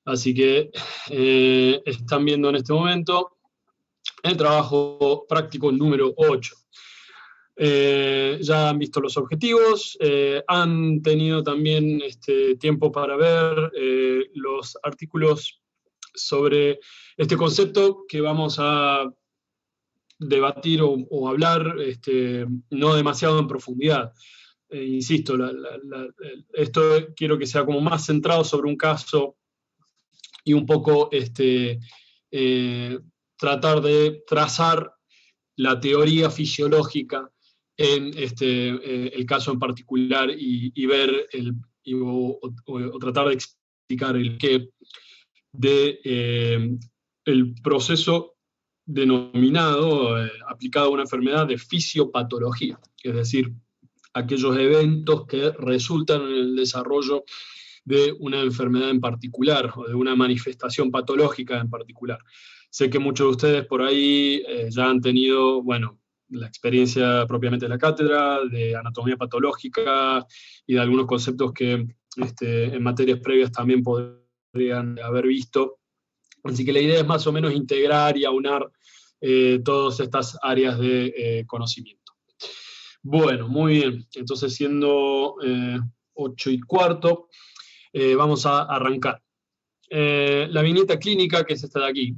Así que están viendo en este momento el trabajo práctico número 8. Ya han visto los objetivos, han tenido también tiempo para ver los artículos sobre este concepto que vamos a debatir o hablar no demasiado en profundidad. Insisto, esto quiero que sea como más centrado sobre un caso y un poco tratar de trazar la teoría fisiológica en el caso en particular y ver o tratar de explicar el qué de el proceso denominado, aplicado a una enfermedad de fisiopatología, es decir, aquellos eventos que resultan en el desarrollo de una enfermedad en particular o de una manifestación patológica en particular. Sé que muchos de ustedes por ahí ya han tenido, bueno, la experiencia propiamente de la cátedra, de anatomía patológica y de algunos conceptos que en materias previas también podrían haber visto. Así que la idea es más o menos integrar y aunar todas estas áreas de conocimiento. Bueno, muy bien. Entonces, siendo 8:15, vamos a arrancar. La viñeta clínica, que es esta de aquí,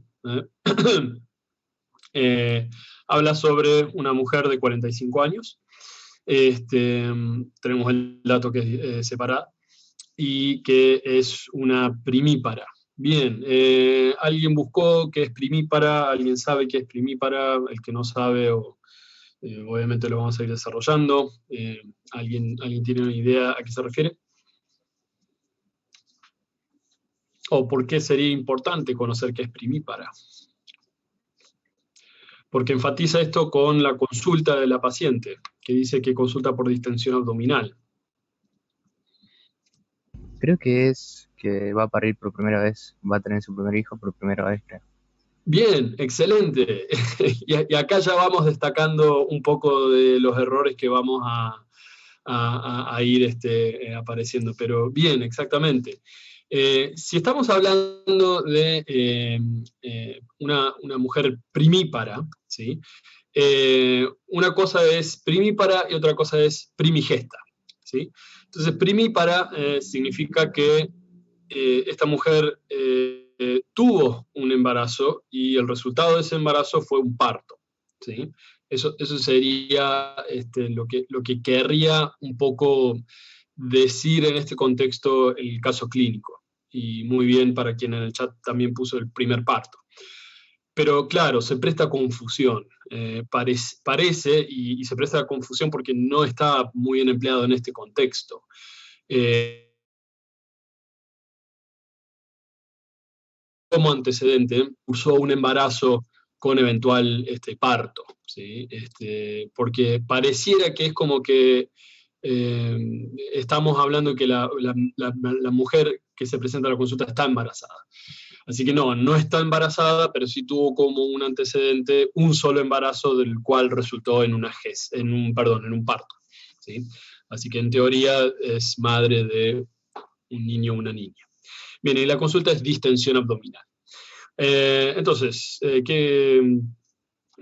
habla sobre una mujer de 45 años. Tenemos el dato que es separada y que es una primípara. Bien, ¿alguien buscó qué es primípara? ¿Alguien sabe qué es primípara? El que no sabe, obviamente lo vamos a ir desarrollando. ¿Alguien tiene una idea a qué se refiere? ¿O por qué sería importante conocer qué es primípara? Porque enfatiza esto con la consulta de la paciente, que dice que consulta por distensión abdominal. Creo que es que va a parir por primera vez, va a tener su primer hijo por primera vez, creo. Bien, excelente. Y acá ya vamos destacando un poco de los errores que vamos a ir apareciendo. Pero bien, exactamente. Si estamos hablando de una mujer primípara, ¿sí? Una cosa es primípara y otra cosa es primigesta, ¿sí? Entonces, primípara significa que esta mujer tuvo un embarazo y el resultado de ese embarazo fue un parto, ¿sí? Eso sería lo que querría un poco decir en este contexto el caso clínico. Y muy bien para quien en el chat también puso el primer parto. Pero claro, se presta confusión, parece, y se presta confusión porque no está muy bien empleado en este contexto. Como antecedente, cursó un embarazo con eventual parto, ¿sí? Porque pareciera que es como que estamos hablando que la mujer que se presenta a la consulta está embarazada. Así que no está embarazada, pero sí tuvo como un antecedente un solo embarazo del cual resultó en un parto, ¿sí? Así que en teoría es madre de un niño o una niña. Bien, y la consulta es distensión abdominal. Entonces,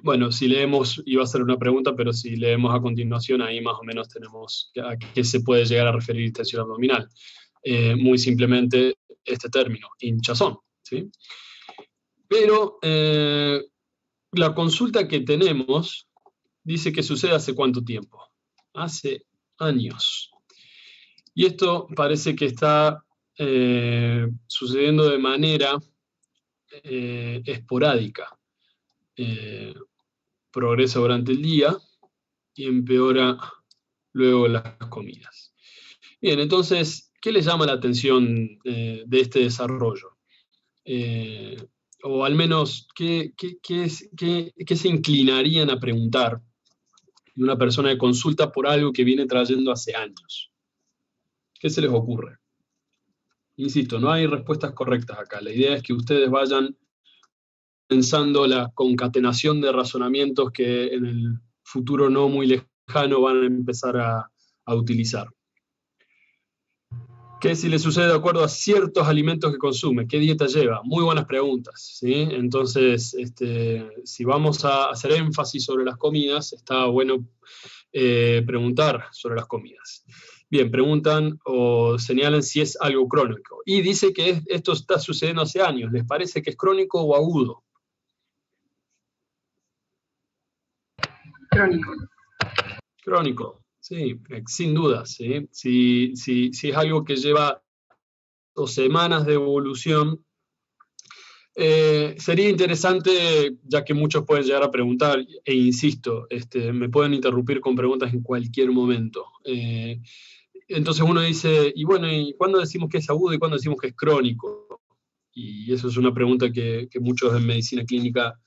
bueno, si leemos, iba a ser una pregunta, pero si leemos a continuación, ahí más o menos tenemos a qué se puede llegar a referir distensión abdominal. Muy simplemente este término, hinchazón, ¿sí? Pero la consulta que tenemos dice que sucede hace ¿cuánto tiempo? Hace años. Y esto parece que está sucediendo de manera esporádica. Progresa durante el día y empeora luego las comidas. Bien, entonces, ¿qué les llama la atención de este desarrollo? O al menos, ¿qué se inclinarían a preguntar de una persona de consulta por algo que viene trayendo hace años? ¿Qué se les ocurre? Insisto, no hay respuestas correctas acá. La idea es que ustedes vayan pensando la concatenación de razonamientos que en el futuro no muy lejano van a empezar a utilizar. ¿Qué si le sucede de acuerdo a ciertos alimentos que consume? ¿Qué dieta lleva? Muy buenas preguntas, ¿sí? Entonces, si vamos a hacer énfasis sobre las comidas, está bueno preguntar sobre las comidas. Bien, preguntan o señalan si es algo crónico. Y dice que esto está sucediendo hace años. ¿Les parece que es crónico o agudo? Crónico. Crónico, sí, sin duda, ¿sí? Si es algo que lleva 2 semanas de evolución, sería interesante, ya que muchos pueden llegar a preguntar, e insisto, me pueden interrumpir con preguntas en cualquier momento. Entonces uno dice, y bueno, ¿y cuándo decimos que es agudo y cuándo decimos que es crónico? Y eso es una pregunta que muchos en medicina clínica,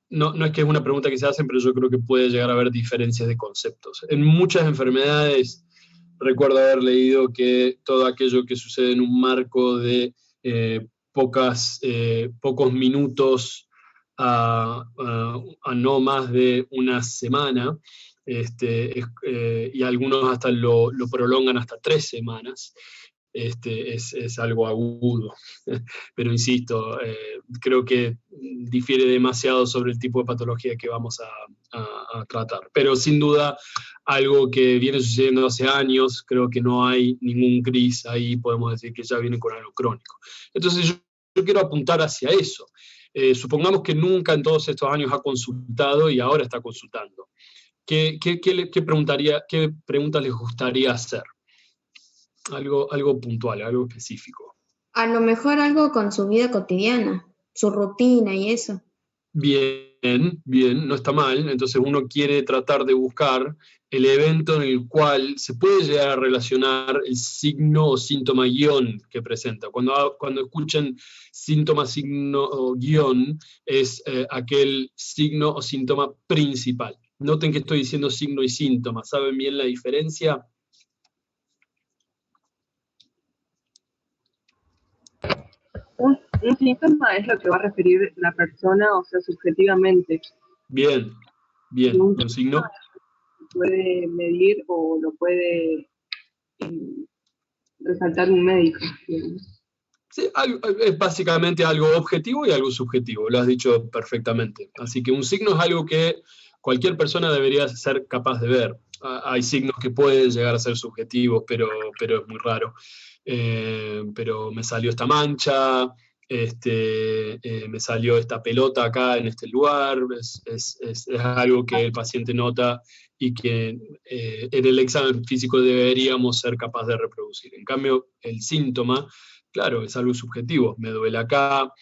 no es que es una pregunta que se hacen, pero yo creo que puede llegar a haber diferencias de conceptos. En muchas enfermedades, recuerdo haber leído que todo aquello que sucede en un marco de pocos minutos a no más de una semana, y algunos hasta lo prolongan hasta 3 semanas, es algo agudo. Pero insisto, creo que difiere demasiado sobre el tipo de patología que vamos a tratar. Pero sin duda, algo que viene sucediendo hace años, creo que no hay ningún gris ahí, podemos decir que ya viene con algo crónico. Entonces yo quiero apuntar hacia eso. Supongamos que nunca en todos estos años ha consultado y ahora está consultando. ¿Qué preguntas les gustaría hacer? Algo puntual, algo específico. A lo mejor algo con su vida cotidiana, su rutina y eso. Bien, no está mal. Entonces uno quiere tratar de buscar el evento en el cual se puede llegar a relacionar el signo o síntoma guión que presenta. Cuando escuchen síntoma, signo o guión, es aquel signo o síntoma principal. Noten que estoy diciendo signo y síntoma. ¿Saben bien la diferencia? Un síntoma es lo que va a referir la persona, o sea, subjetivamente. Bien. ¿Un signo? Lo puede medir o lo puede resaltar un médico. Sí, es básicamente algo objetivo y algo subjetivo, lo has dicho perfectamente. Así que un signo es algo que cualquier persona debería ser capaz de ver. Hay signos que pueden llegar a ser subjetivos, pero es muy raro. Pero me salió esta mancha, me salió esta pelota acá en este lugar, es algo que el paciente nota y que en el examen físico deberíamos ser capaces de reproducir. En cambio, el síntoma, claro, es algo subjetivo, me duele acá,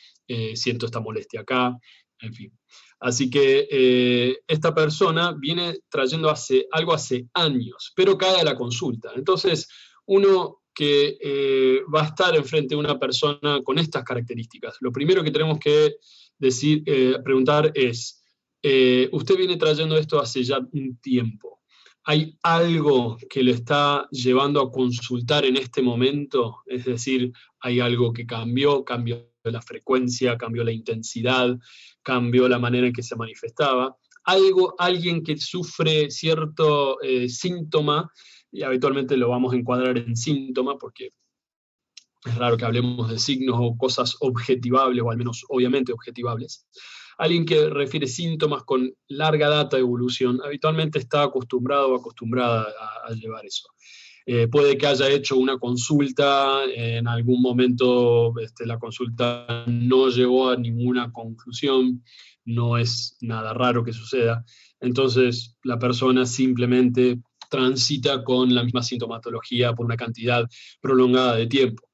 siento esta molestia acá, en fin. Así que esta persona viene trayendo algo hace años, pero cae a la consulta. Entonces, uno que va a estar enfrente de una persona con estas características, lo primero que tenemos que preguntar es, usted viene trayendo esto hace ya un tiempo. ¿Hay algo que le está llevando a consultar en este momento? Es decir, ¿hay algo que cambió la frecuencia, cambió la intensidad, cambió la manera en que se manifestaba? Alguien que sufre cierto síntoma, y habitualmente lo vamos a encuadrar en síntoma, porque es raro que hablemos de signos o cosas objetivables, o al menos obviamente objetivables. Alguien que refiere síntomas con larga data de evolución, habitualmente está acostumbrado o acostumbrada a llevar eso. Puede que haya hecho una consulta, en algún momento la consulta no llegó a ninguna conclusión, no es nada raro que suceda. Entonces la persona simplemente transita con la misma sintomatología por una cantidad prolongada de tiempo.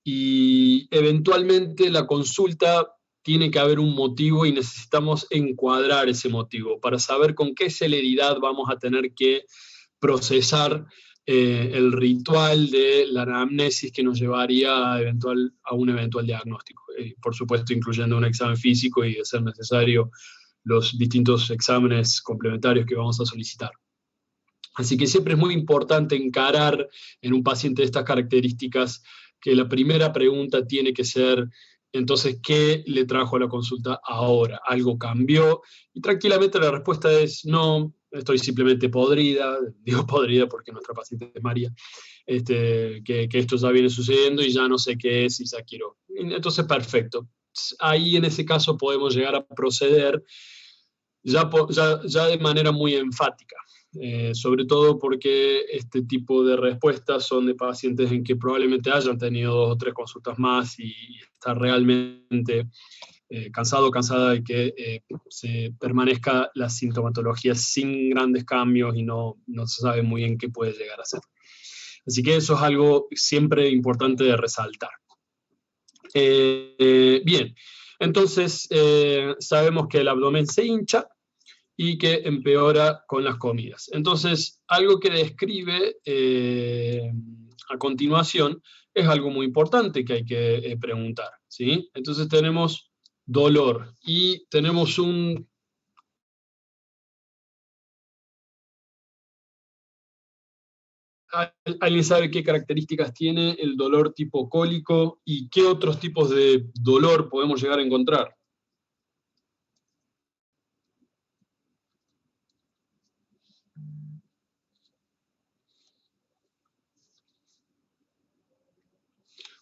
Y eventualmente la consulta tiene que haber un motivo y necesitamos encuadrar ese motivo para saber con qué celeridad vamos a tener que procesar el ritual de la anamnesis que nos llevaría a un eventual diagnóstico. Por supuesto, incluyendo un examen físico y, de ser necesario, los distintos exámenes complementarios que vamos a solicitar. Así que siempre es muy importante encarar en un paciente de estas características que la primera pregunta tiene que ser, entonces, ¿qué le trajo a la consulta ahora? ¿Algo cambió? Y tranquilamente la respuesta es, no, estoy simplemente podrida, digo podrida porque nuestra paciente es María, que esto ya viene sucediendo y ya no sé qué es y ya quiero. Entonces, perfecto. Ahí en ese caso podemos llegar a proceder ya de manera muy enfática. Sobre todo porque este tipo de respuestas son de pacientes en que probablemente hayan tenido 2 o 3 consultas más y está realmente cansada de que se permanezca la sintomatología sin grandes cambios y no se sabe muy bien qué puede llegar a ser. Así que eso es algo siempre importante de resaltar. Bien, entonces sabemos que el abdomen se hincha y que empeora con las comidas. Entonces, algo que describe a continuación es algo muy importante que hay que preguntar, ¿sí? Entonces tenemos dolor y tenemos un... ¿Alguien sabe qué características tiene el dolor tipo cólico y qué otros tipos de dolor podemos llegar a encontrar?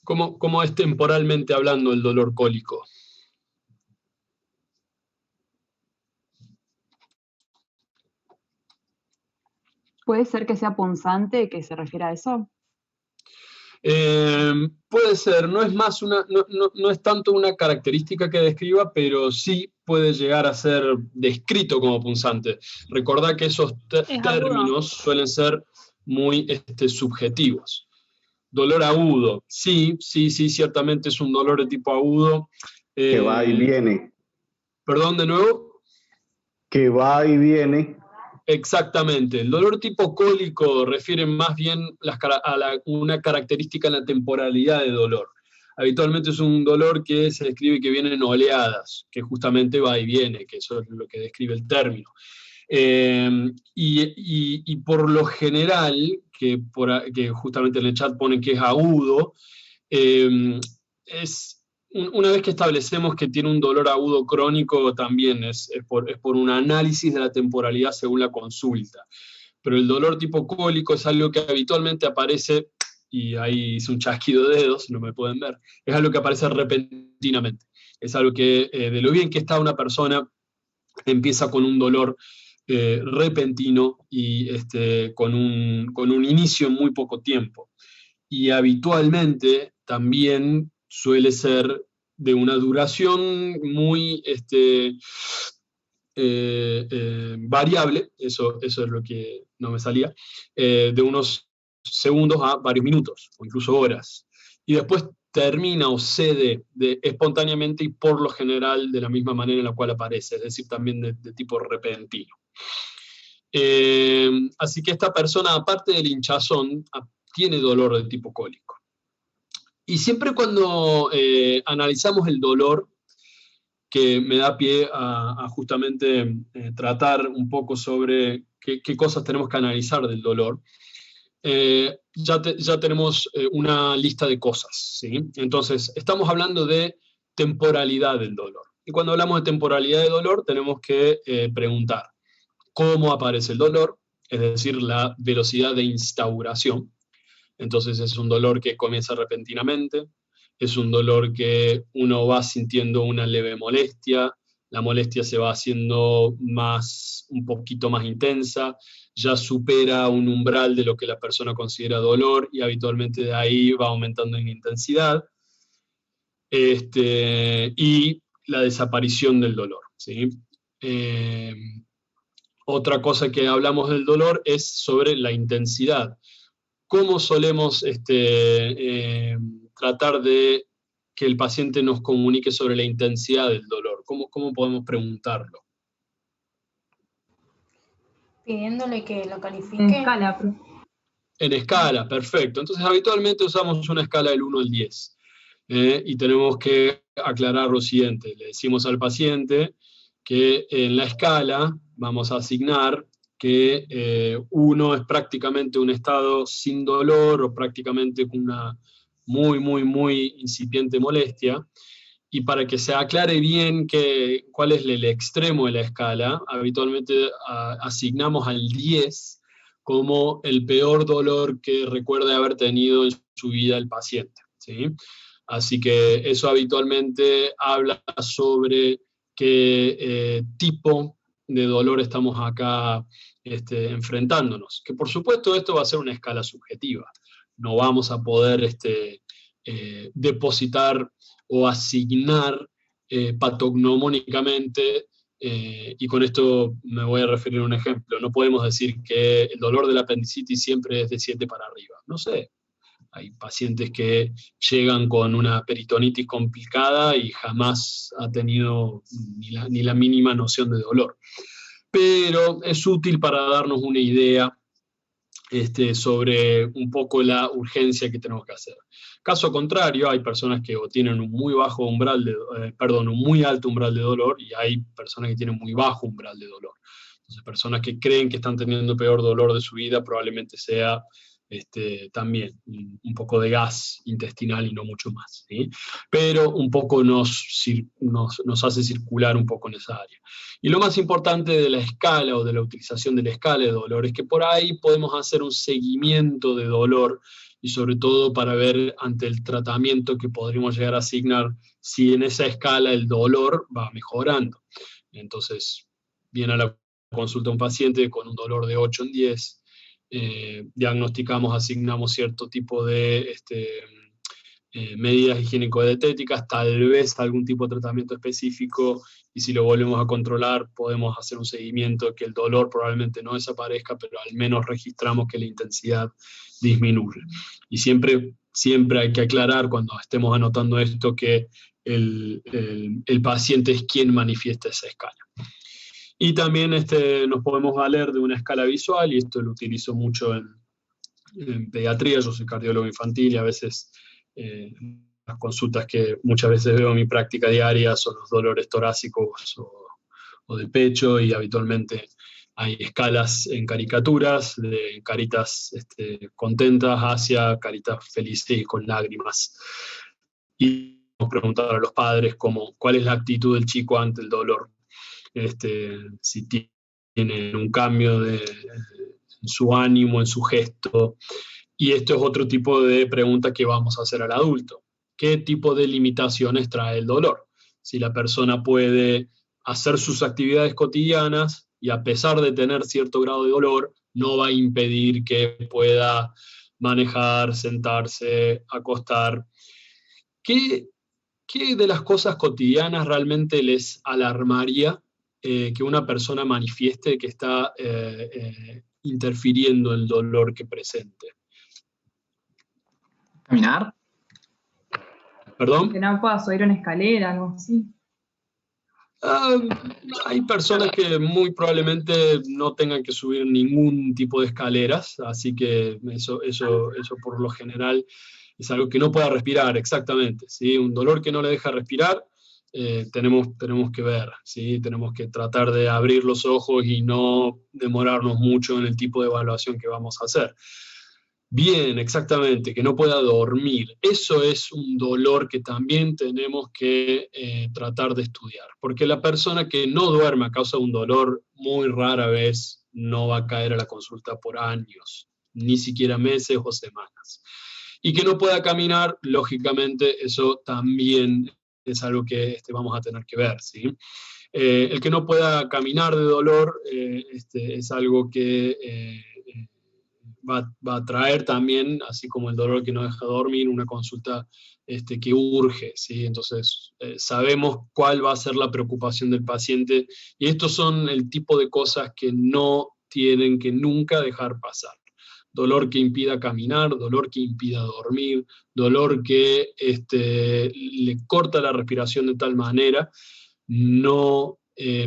¿Cómo es temporalmente hablando el dolor cólico? ¿Puede ser que sea punzante, que se refiere a eso? Puede ser, no es tanto una característica que describa, pero sí puede llegar a ser descrito como punzante. Recordá que esos términos suelen ser muy subjetivos. Dolor agudo, sí, ciertamente es un dolor de tipo agudo. Que va y viene. ¿Perdón, de nuevo? Que va y viene. Exactamente. El dolor tipo cólico refiere más bien una característica en la temporalidad de dolor. Habitualmente es un dolor que se describe que viene en oleadas, que justamente va y viene, que eso es lo que describe el término. Y por lo general, que justamente en el chat ponen que es agudo, una vez que establecemos que tiene un dolor agudo crónico, también es por un análisis de la temporalidad según la consulta. Pero el dolor tipo cólico es algo que habitualmente aparece, y ahí hice un chasquido de dedos, no me pueden ver, es algo que aparece repentinamente. Es algo que, de lo bien que está una persona, empieza con un dolor repentino y con un inicio en muy poco tiempo. Y habitualmente también suele ser de una duración muy variable, eso es lo que no me salía, de unos segundos a varios minutos, o incluso horas. Y después termina o cede espontáneamente y por lo general de la misma manera en la cual aparece, es decir, también de tipo repentino. Así que esta persona, aparte del hinchazón, tiene dolor de tipo cólico. Y siempre cuando analizamos el dolor, que me da pie a justamente tratar un poco sobre qué cosas tenemos que analizar del dolor, ya tenemos una lista de cosas, ¿sí? Entonces, estamos hablando de temporalidad del dolor. Y cuando hablamos de temporalidad de dolor, tenemos que preguntar cómo aparece el dolor, es decir, la velocidad de instauración. Entonces es un dolor que comienza repentinamente, es un dolor que uno va sintiendo una leve molestia, la molestia se va haciendo un poquito más intensa, ya supera un umbral de lo que la persona considera dolor y habitualmente de ahí va aumentando en intensidad. Y la desaparición del dolor, ¿sí? Otra cosa que hablamos del dolor es sobre la intensidad. ¿Cómo solemos tratar de que el paciente nos comunique sobre la intensidad del dolor? ¿Cómo podemos preguntarlo? Pidiéndole que lo califique. En escala. En escala, perfecto. Entonces, habitualmente usamos una escala del 1 al 10. Y tenemos que aclarar lo siguiente. Le decimos al paciente que en la escala vamos a asignar que 1 es prácticamente un estado sin dolor o prácticamente con una muy incipiente molestia, y para que se aclare bien cuál es el extremo de la escala, habitualmente asignamos al 10 como el peor dolor que recuerde haber tenido en su vida el paciente, ¿sí? Así que eso habitualmente habla sobre qué tipo de dolor estamos acá enfrentándonos. Que por supuesto esto va a ser una escala subjetiva. No vamos a poder depositar o asignar patognomónicamente, y con esto me voy a referir a un ejemplo. No podemos decir que el dolor de la apendicitis siempre es de 7 para arriba. No sé. Hay pacientes que llegan con una peritonitis complicada y jamás ha tenido ni la mínima noción de dolor. Pero es útil para darnos una idea sobre un poco la urgencia que tenemos que hacer. Caso contrario, hay personas que o tienen un muy alto umbral de dolor, y hay personas que tienen muy bajo umbral de dolor. Entonces, personas que creen que están teniendo peor dolor de su vida probablemente sea también un poco de gas intestinal y no mucho más, ¿sí? Pero un poco nos hace circular un poco en esa área. Y lo más importante de la escala o de la utilización de la escala de dolor es que por ahí podemos hacer un seguimiento de dolor, y sobre todo para ver ante el tratamiento que podríamos llegar a asignar si en esa escala el dolor va mejorando. Entonces, viene a la consulta un paciente con un dolor de 8 en 10, diagnosticamos, asignamos cierto tipo de medidas higiénico-dietéticas, tal vez algún tipo de tratamiento específico, y si lo volvemos a controlar podemos hacer un seguimiento que el dolor probablemente no desaparezca, pero al menos registramos que la intensidad disminuye. Y siempre hay que aclarar cuando estemos anotando esto que el paciente es quien manifiesta esa escala. Y también nos podemos valer de una escala visual, y esto lo utilizo mucho en pediatría. Yo soy cardiólogo infantil y a veces las consultas que muchas veces veo en mi práctica diaria son los dolores torácicos o de pecho, y habitualmente hay escalas en caricaturas, de caritas contentas hacia caritas felices y con lágrimas. Y vamos a preguntar a los padres cuál es la actitud del chico ante el dolor. Si tiene un cambio en su ánimo, en su gesto. Y esto es otro tipo de pregunta que vamos a hacer al adulto. ¿Qué tipo de limitaciones trae el dolor? Si la persona puede hacer sus actividades cotidianas y a pesar de tener cierto grado de dolor, no va a impedir que pueda manejar, sentarse, acostar. ¿Qué de las cosas cotidianas realmente les alarmaría que una persona manifieste que está interfiriendo el dolor que presente? ¿Caminar? ¿Perdón? Que no pueda subir una escalera, algo así. Hay personas que muy probablemente no tengan que subir ningún tipo de escaleras, así que eso por lo general es algo que no pueda respirar, exactamente, ¿sí? Un dolor que no le deja respirar, tenemos que ver, ¿sí? Tenemos que tratar de abrir los ojos y no demorarnos mucho en el tipo de evaluación que vamos a hacer. Bien, exactamente, que no pueda dormir. Eso es un dolor que también tenemos que tratar de estudiar, porque la persona que no duerme a causa de un dolor muy rara vez no va a caer a la consulta por años, ni siquiera meses o semanas. Y que no pueda caminar, lógicamente, eso también es algo que vamos a tener que ver, ¿sí? El que no pueda caminar de dolor es algo que va a traer también, así como el dolor que no deja dormir, una consulta que urge, ¿sí? Entonces, sabemos cuál va a ser la preocupación del paciente, y estos son el tipo de cosas que no tienen que nunca dejar pasar. Dolor que impida caminar, dolor que impida dormir, dolor que le corta la respiración de tal manera, no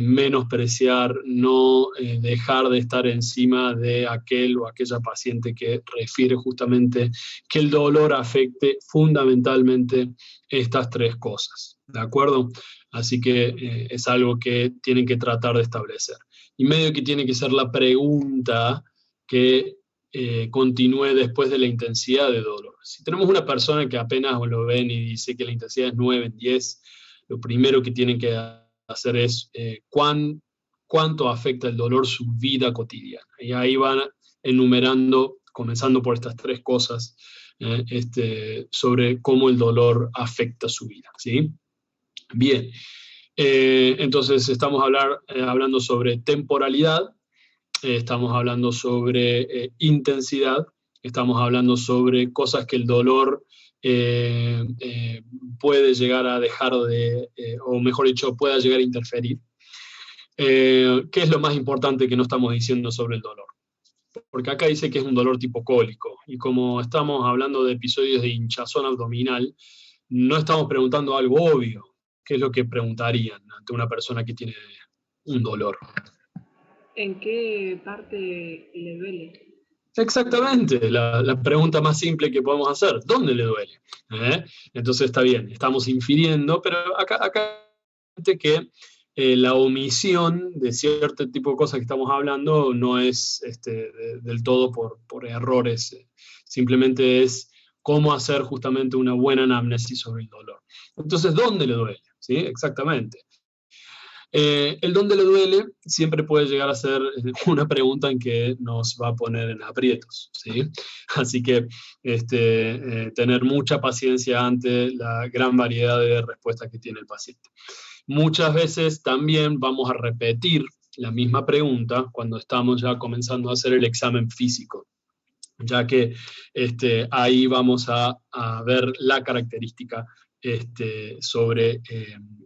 menospreciar, no dejar de estar encima de aquel o aquella paciente que refiere justamente que el dolor afecte fundamentalmente estas tres cosas, ¿de acuerdo? Así que es algo que tienen que tratar de establecer. Y medio que tiene que ser la pregunta que continúe después de la intensidad de dolor. Si tenemos una persona que apenas lo ven y dice que la intensidad es 9 en 10, lo primero que tienen que hacer es cuánto afecta el dolor su vida cotidiana. Y ahí van enumerando, comenzando por estas 3 cosas, sobre cómo el dolor afecta su vida, ¿sí? Bien, entonces estamos hablando sobre temporalidad, estamos hablando sobre intensidad, estamos hablando sobre cosas que el dolor puede llegar a dejar de, o mejor dicho, pueda llegar a interferir. ¿Qué es lo más importante que no estamos diciendo sobre el dolor? Porque acá dice que es un dolor tipo cólico, y como estamos hablando de episodios de hinchazón abdominal, no estamos preguntando algo obvio. ¿Qué es lo que preguntarían ante una persona que tiene un dolor? ¿En qué parte le duele? Exactamente, la pregunta más simple que podemos hacer, ¿dónde le duele? Entonces está bien, estamos infiriendo, pero acá que la omisión de cierto tipo de cosas que estamos hablando no es del todo por errores, simplemente es cómo hacer justamente una buena anamnesis sobre el dolor. Entonces, ¿dónde le duele? ¿Sí? Exactamente. El dónde le duele siempre puede llegar a ser una pregunta en que nos va a poner en aprietos, ¿sí? Así que tener mucha paciencia ante la gran variedad de respuestas que tiene el paciente. Muchas veces también vamos a repetir la misma pregunta cuando estamos ya comenzando a hacer el examen físico, ya que ahí vamos a ver la característica sobre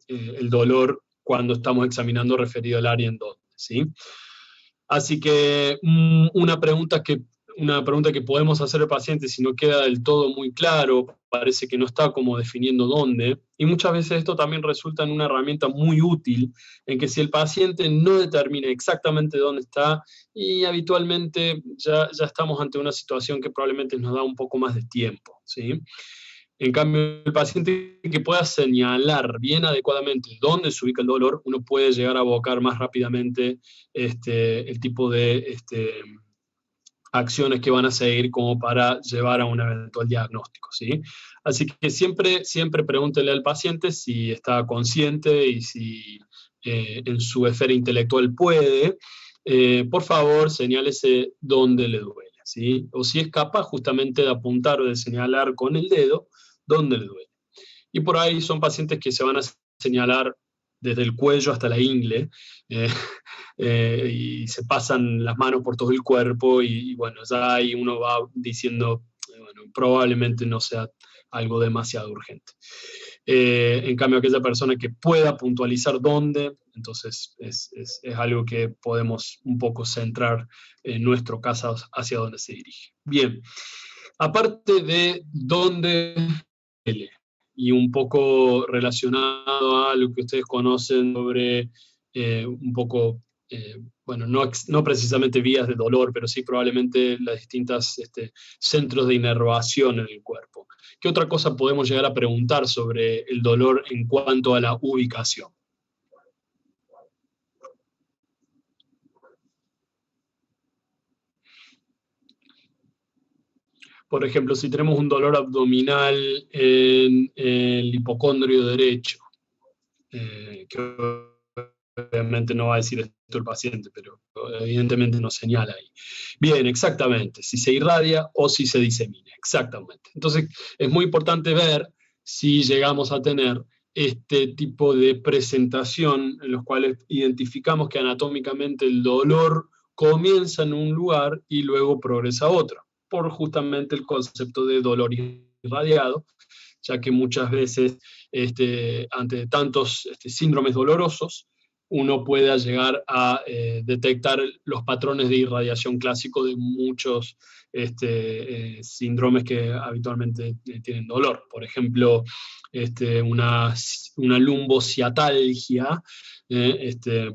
el dolor cuando estamos examinando referido al área en donde, ¿sí? Así que una pregunta que podemos hacer al paciente si no queda del todo muy claro, parece que no está como definiendo dónde, y muchas veces esto también resulta en una herramienta muy útil, en que si el paciente no determina exactamente dónde está, y habitualmente ya estamos ante una situación que probablemente nos da un poco más de tiempo, ¿sí? En cambio, el paciente que pueda señalar bien adecuadamente dónde se ubica el dolor, uno puede llegar a abocar más rápidamente el tipo de acciones que van a seguir como para llevar a un eventual diagnóstico, ¿sí? Así que siempre pregúntele al paciente si está consciente y si en su esfera intelectual puede, por favor, señálese dónde le duele, ¿sí? O si es capaz justamente de apuntar o de señalar con el dedo dónde le duele. Y por ahí son pacientes que se van a señalar desde el cuello hasta la ingle, y se pasan las manos por todo el cuerpo, y bueno, ya ahí uno va diciendo, bueno, probablemente no sea algo demasiado urgente. En cambio, aquella persona que pueda puntualizar dónde, entonces es algo que podemos un poco centrar en nuestro caso hacia dónde se dirige. Bien, aparte de dónde y un poco relacionado a lo que ustedes conocen sobre un poco, bueno, no precisamente vías de dolor, pero sí probablemente las distintas centros de inervación en el cuerpo. ¿Qué otra cosa podemos llegar a preguntar sobre el dolor en cuanto a la ubicación? Por ejemplo, si tenemos un dolor abdominal en el hipocondrio derecho, que obviamente no va a decir esto el paciente, pero evidentemente nos señala ahí. Bien, exactamente, si se irradia o si se disemina, exactamente. Entonces, es muy importante ver si llegamos a tener este tipo de presentación en los cuales identificamos que anatómicamente el dolor comienza en un lugar y luego progresa a otro, por justamente el concepto de dolor irradiado, ya que muchas veces ante tantos síndromes dolorosos, uno pueda llegar a detectar los patrones de irradiación clásico de muchos síndromes que habitualmente tienen dolor. Por ejemplo, una lumbociatalgia,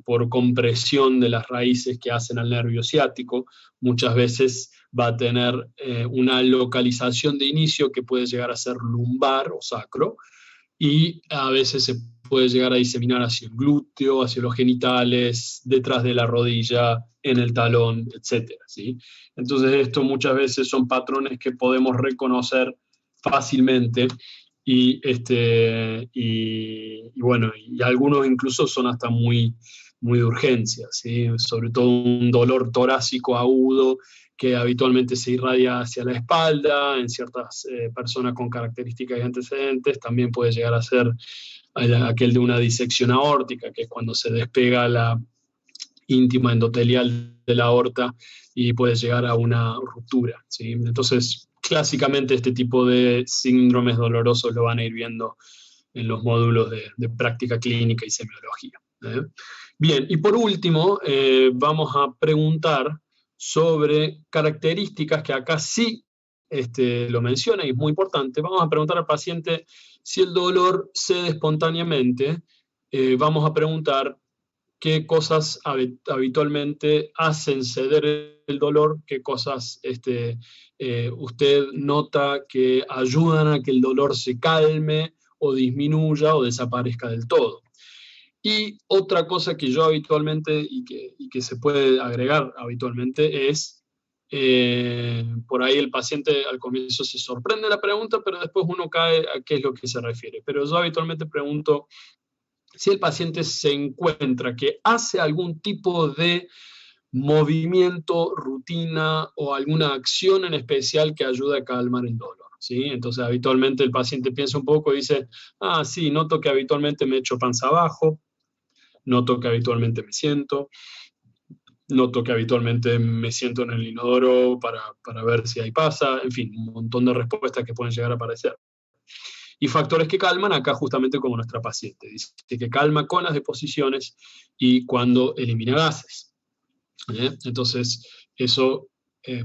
por compresión de las raíces que hacen al nervio ciático, muchas veces va a tener una localización de inicio que puede llegar a ser lumbar o sacro, y a veces se puede llegar a diseminar hacia el glúteo, hacia los genitales, detrás de la rodilla, en el talón, etc., ¿sí? Entonces esto muchas veces son patrones que podemos reconocer fácilmente y bueno, y algunos incluso son hasta muy, muy de urgencia, ¿sí? Sobre todo un dolor torácico agudo que habitualmente se irradia hacia la espalda, en ciertas personas con características y antecedentes, también puede llegar a ser aquel de una disección aórtica, que es cuando se despega la íntima endotelial de la aorta y puede llegar a una ruptura, ¿sí? Entonces, clásicamente este tipo de síndromes dolorosos lo van a ir viendo en los módulos de práctica clínica y semiología. Bien, y por último, vamos a preguntar sobre características que acá sí lo menciona y es muy importante. Vamos a preguntar al paciente si el dolor cede espontáneamente. Vamos a preguntar qué cosas habitualmente hacen ceder el dolor, qué cosas usted nota que ayudan a que el dolor se calme o disminuya o desaparezca del todo. Y otra cosa que yo habitualmente y que se puede agregar habitualmente es, por ahí el paciente al comienzo se sorprende la pregunta, pero después uno cae a qué es lo que se refiere. Pero yo habitualmente pregunto si el paciente se encuentra que hace algún tipo de movimiento, rutina o alguna acción en especial que ayude a calmar el dolor, ¿sí? Entonces habitualmente el paciente piensa un poco y dice, sí, noto que habitualmente me echo panza abajo, noto que habitualmente me siento, noto que habitualmente me siento en el inodoro para ver si ahí pasa, en fin, un montón de respuestas que pueden llegar a aparecer. Y factores que calman, acá justamente como nuestra paciente, dice que calma con las deposiciones y cuando elimina gases. Entonces, eso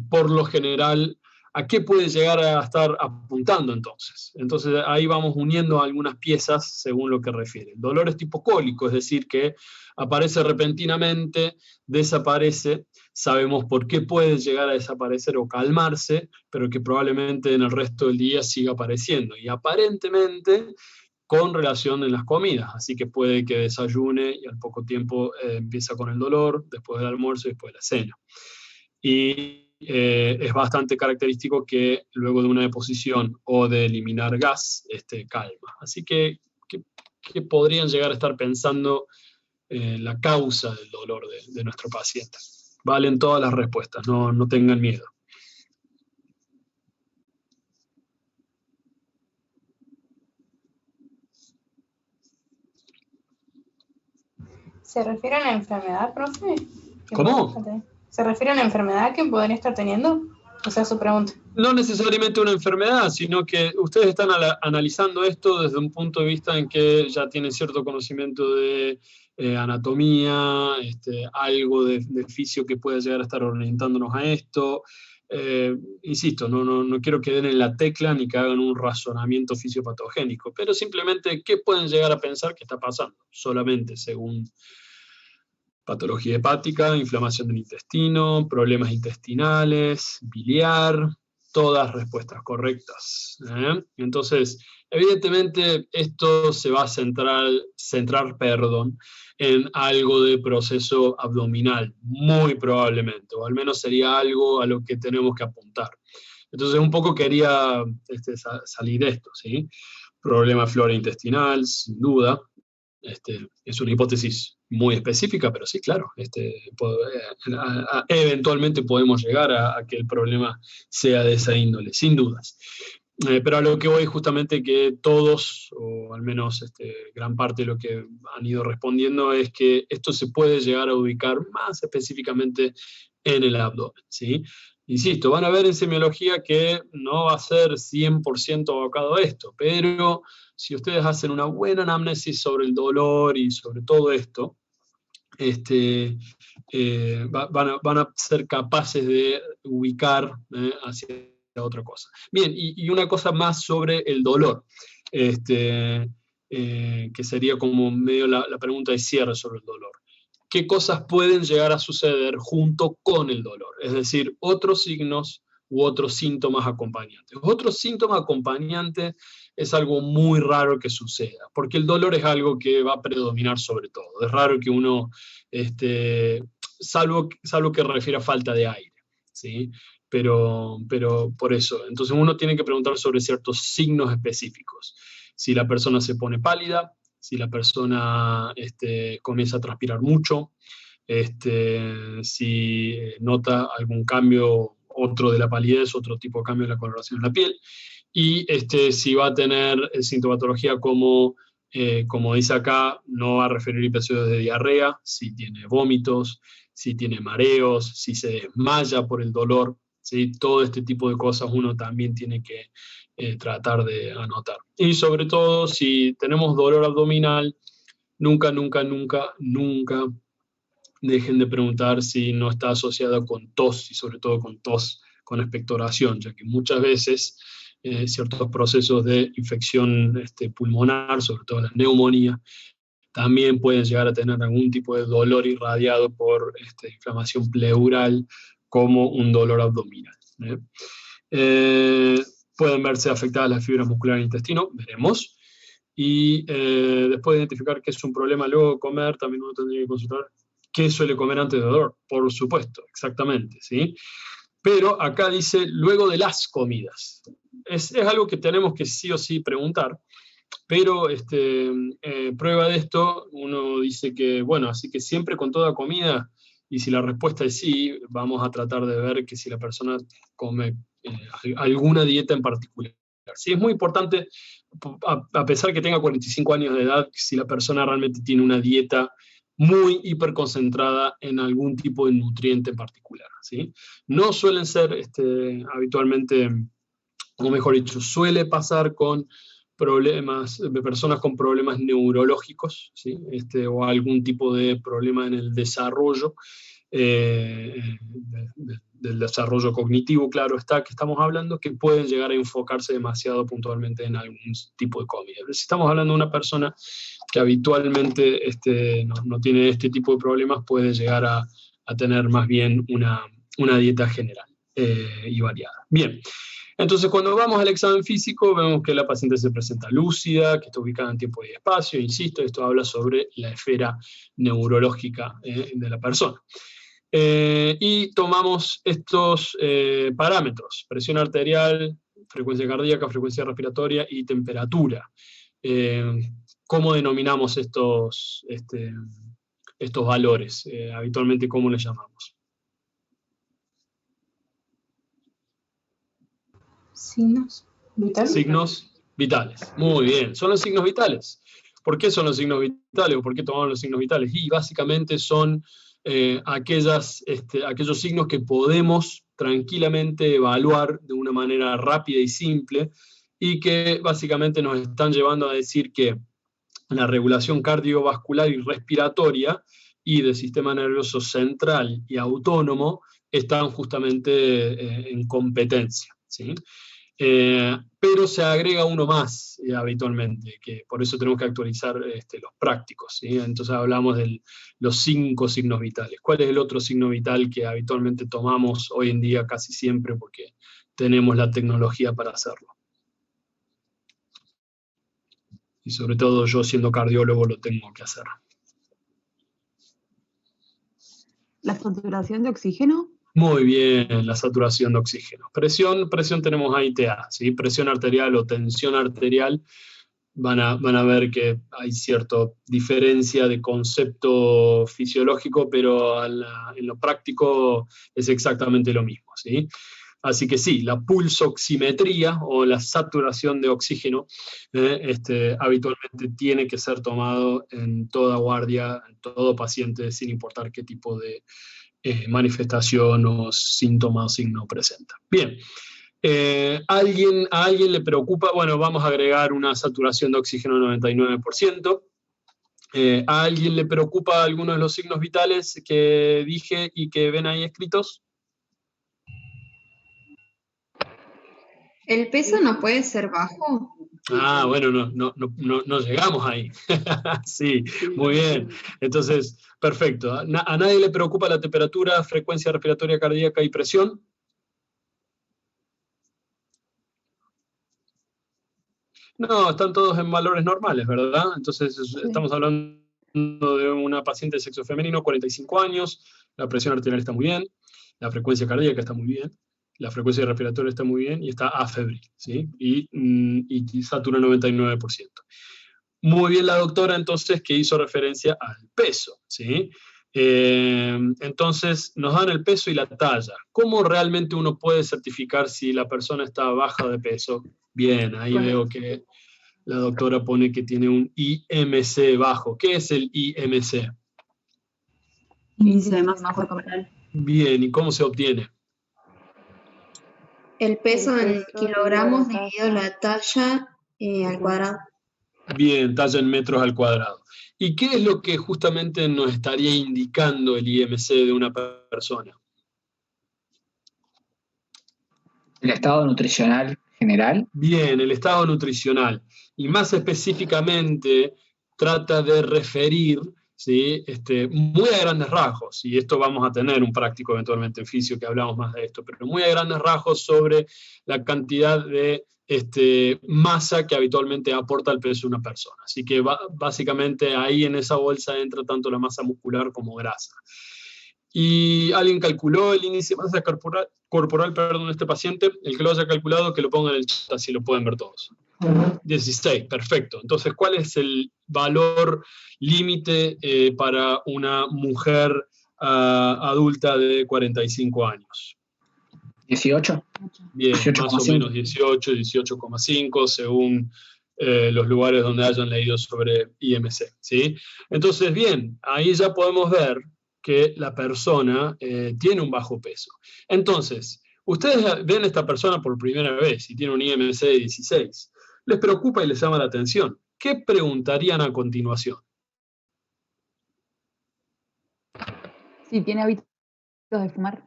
por lo general, ¿a qué puede llegar a estar apuntando entonces? Entonces ahí vamos uniendo algunas piezas según lo que refiere. El dolor es tipo cólico, es decir, que aparece repentinamente, desaparece, sabemos por qué puede llegar a desaparecer o calmarse, pero que probablemente en el resto del día siga apareciendo. Y aparentemente con relación en las comidas, así que puede que desayune y al poco tiempo empieza con el dolor, después del almuerzo y después de la cena. Y es bastante característico que luego de una deposición o de eliminar gas, calma. Así que podrían llegar a estar pensando la causa del dolor de nuestro paciente. Valen todas las respuestas, no tengan miedo. ¿Se refiere a una enfermedad, profe? ¿Cómo? ¿Se refiere a una enfermedad que podría estar teniendo? O sea, su pregunta. No necesariamente una enfermedad, sino que ustedes están analizando esto desde un punto de vista en que ya tienen cierto conocimiento de anatomía, algo de fisio que puede llegar a estar orientándonos a esto. Insisto, no quiero que den en la tecla ni que hagan un razonamiento fisiopatogénico, pero simplemente qué pueden llegar a pensar que está pasando, solamente según patología hepática, inflamación del intestino, problemas intestinales, biliar, todas respuestas correctas. Entonces, evidentemente esto se va a centrar en algo de proceso abdominal, muy probablemente, o al menos sería algo a lo que tenemos que apuntar. Entonces, un poco quería salir de esto, ¿sí? Problema de flora intestinal, sin duda. Es una hipótesis muy específica, pero sí, claro, eventualmente podemos llegar a que el problema sea de esa índole, sin dudas. Pero a lo que voy justamente que todos, o al menos gran parte de lo que han ido respondiendo, es que esto se puede llegar a ubicar más específicamente en el abdomen, ¿sí? Insisto, van a ver en semiología que no va a ser 100% abocado a esto, pero si ustedes hacen una buena anamnesis sobre el dolor y sobre todo esto, van a ser capaces de ubicar hacia otra cosa. Bien, y una cosa más sobre el dolor, que sería como medio la pregunta de cierre sobre el dolor. ¿Qué cosas pueden llegar a suceder junto con el dolor? Es decir, otros signos u otros síntomas acompañantes. Otros síntomas acompañantes es algo muy raro que suceda, porque el dolor es algo que va a predominar sobre todo. Es raro que uno, salvo que refiere a falta de aire, ¿sí? pero por eso. Entonces uno tiene que preguntar sobre ciertos signos específicos. Si la persona se pone pálida, si la persona comienza a transpirar mucho, si nota algún cambio, otro de la palidez, otro tipo de cambio en la coloración de la piel, y si va a tener sintomatología como dice acá, no va a referir episodios de diarrea, si tiene vómitos, si tiene mareos, si se desmaya por el dolor, ¿sí? Todo este tipo de cosas uno también tiene que tratar de anotar. Y sobre todo, si tenemos dolor abdominal, nunca dejen de preguntar si no está asociada con tos, y sobre todo con tos con expectoración, ya que muchas veces ciertos procesos de infección pulmonar, sobre todo la neumonía, también pueden llegar a tener algún tipo de dolor irradiado por inflamación pleural, como un dolor abdominal. Pueden verse afectadas las fibras musculares del intestino, veremos. Y después de identificar qué es un problema luego de comer, también uno tendría que consultar qué suele comer antes del dolor, por supuesto, exactamente, ¿sí? Pero acá dice luego de las comidas. Es algo que tenemos que sí o sí preguntar, pero prueba de esto, uno dice que, bueno, así que siempre con toda comida, y si la respuesta es sí, vamos a tratar de ver que si la persona come alguna dieta en particular. Sí, es muy importante, a pesar que tenga 45 años de edad, si la persona realmente tiene una dieta muy hiperconcentrada en algún tipo de nutriente en particular, ¿sí? No suelen ser habitualmente, o mejor dicho, suele pasar con problemas, de personas con problemas neurológicos, ¿sí? O algún tipo de problema en el desarrollo, del desarrollo cognitivo, claro está, que estamos hablando, que pueden llegar a enfocarse demasiado puntualmente en algún tipo de comida. Si estamos hablando de una persona que habitualmente no tiene este tipo de problemas, puede llegar a tener más bien una dieta general y variada. Bien. Entonces, cuando vamos al examen físico, vemos que la paciente se presenta lúcida, que está ubicada en tiempo y espacio. Insisto, esto habla sobre la esfera neurológica de la persona. Y tomamos estos parámetros: presión arterial, frecuencia cardíaca, frecuencia respiratoria y temperatura. ¿Cómo denominamos estos valores? Habitualmente, ¿cómo les llamamos? Signos vitales. Signos vitales. Muy bien. Son los signos vitales. ¿Por qué son los signos vitales o por qué tomamos los signos vitales? Y básicamente son aquellos signos que podemos tranquilamente evaluar de una manera rápida y simple, y que básicamente nos están llevando a decir que la regulación cardiovascular y respiratoria y del sistema nervioso central y autónomo están justamente en competencia, ¿sí? Pero se agrega uno más habitualmente, que por eso tenemos que actualizar los prácticos, ¿sí? Entonces hablamos de los 5 signos vitales. ¿Cuál es el otro signo vital que habitualmente tomamos hoy en día casi siempre porque tenemos la tecnología para hacerlo? Y sobre todo yo, siendo cardiólogo, lo tengo que hacer. ¿La saturación de oxígeno? Muy bien, la saturación de oxígeno. Presión tenemos AITA, ¿sí? Presión arterial o tensión arterial, van a ver que hay cierta diferencia de concepto fisiológico, pero en lo práctico es exactamente lo mismo, ¿sí? Así que sí, la pulsoximetría o la saturación de oxígeno habitualmente tiene que ser tomado en toda guardia, en todo paciente, sin importar qué tipo de manifestación o síntoma o signo presenta. Bien, ¿a alguien le preocupa? Bueno, vamos a agregar una saturación de oxígeno 99%. ¿A alguien le preocupa alguno de los signos vitales que dije y que ven ahí escritos? ¿El peso no puede ser bajo? Ah, bueno, no llegamos ahí. Sí, muy bien. Entonces, perfecto. ¿A nadie le preocupa la temperatura, frecuencia respiratoria cardíaca y presión? No, están todos en valores normales, ¿verdad? Entonces, estamos hablando de una paciente de sexo femenino, 45 años, la presión arterial está muy bien, la frecuencia cardíaca está muy bien, la frecuencia respiratoria está muy bien y está afebril, ¿sí? Y satura 99%. Muy bien la doctora, entonces, que hizo referencia al peso, ¿sí? Entonces, nos dan el peso y la talla. ¿Cómo realmente uno puede certificar si la persona está baja de peso? Bien, ahí veo que la doctora pone que tiene un IMC bajo. ¿Qué es el IMC? Índice de masa corporal. Bien, ¿y cómo se obtiene? El peso en kilogramos dividido la talla al cuadrado. Bien, talla en metros al cuadrado. ¿Y qué es lo que justamente nos estaría indicando el IMC de una persona? ¿El estado nutricional general? Bien, el estado nutricional. Y más específicamente trata de referir, ¿sí? Muy a grandes rasgos, y esto vamos a tener un práctico eventualmente en fisio que hablamos más de esto, pero muy a grandes rasgos sobre la cantidad de masa que habitualmente aporta el peso de una persona. Así que básicamente ahí en esa bolsa entra tanto la masa muscular como grasa. Y alguien calculó el índice de masa corporal de este paciente. El que lo haya calculado, que lo ponga en el chat, así lo pueden ver todos. 16, perfecto. Entonces, ¿cuál es el valor límite para una mujer adulta de 45 años? 18. Bien, 18, más o menos 18, 18,5, según los lugares donde hayan leído sobre IMC, ¿sí? Entonces, bien, ahí ya podemos ver que la persona tiene un bajo peso. Entonces, ustedes ven a esta persona por primera vez y tiene un IMC de 16. Les preocupa y les llama la atención. ¿Qué preguntarían a continuación? Si tiene hábitos de fumar.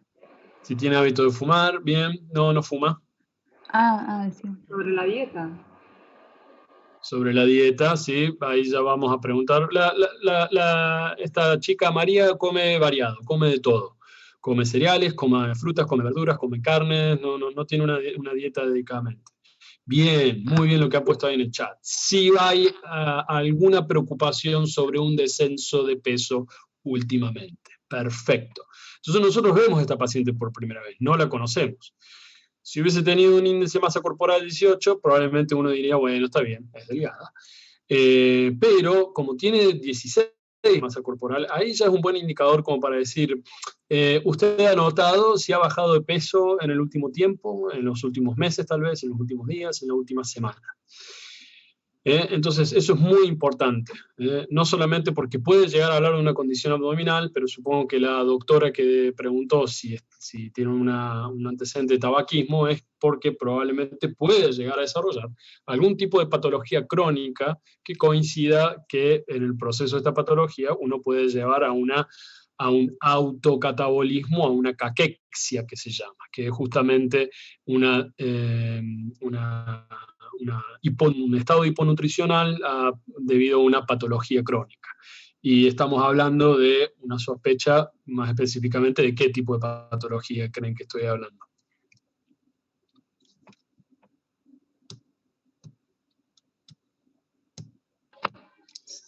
Si tiene hábito de fumar, bien, no fuma. Sí. Sobre la dieta. Sobre la dieta, sí, ahí ya vamos a preguntar. Esta chica María come variado, come de todo. Come cereales, come frutas, come verduras, come carnes, no tiene una dieta dedicadamente. Bien, muy bien lo que ha puesto ahí en el chat. Si hay alguna preocupación sobre un descenso de peso últimamente. Perfecto. Entonces nosotros vemos a esta paciente por primera vez, no la conocemos. Si hubiese tenido un índice de masa corporal 18, probablemente uno diría, bueno, está bien, es delgada. Pero como tiene 16 de masa corporal, ahí ya es un buen indicador como para decir, ¿usted ha notado si ha bajado de peso en el último tiempo, en los últimos meses tal vez, en los últimos días, en la última semana? Entonces, eso es muy importante, no solamente porque puede llegar a hablar de una condición abdominal, pero supongo que la doctora que preguntó si tiene un antecedente de tabaquismo es porque probablemente puede llegar a desarrollar algún tipo de patología crónica que coincida que en el proceso de esta patología uno puede llevar a un autocatabolismo, a una caquexia que se llama, que es justamente un estado hiponutricional debido a una patología crónica. Y estamos hablando de una sospecha, más específicamente, de qué tipo de patología creen que estoy hablando.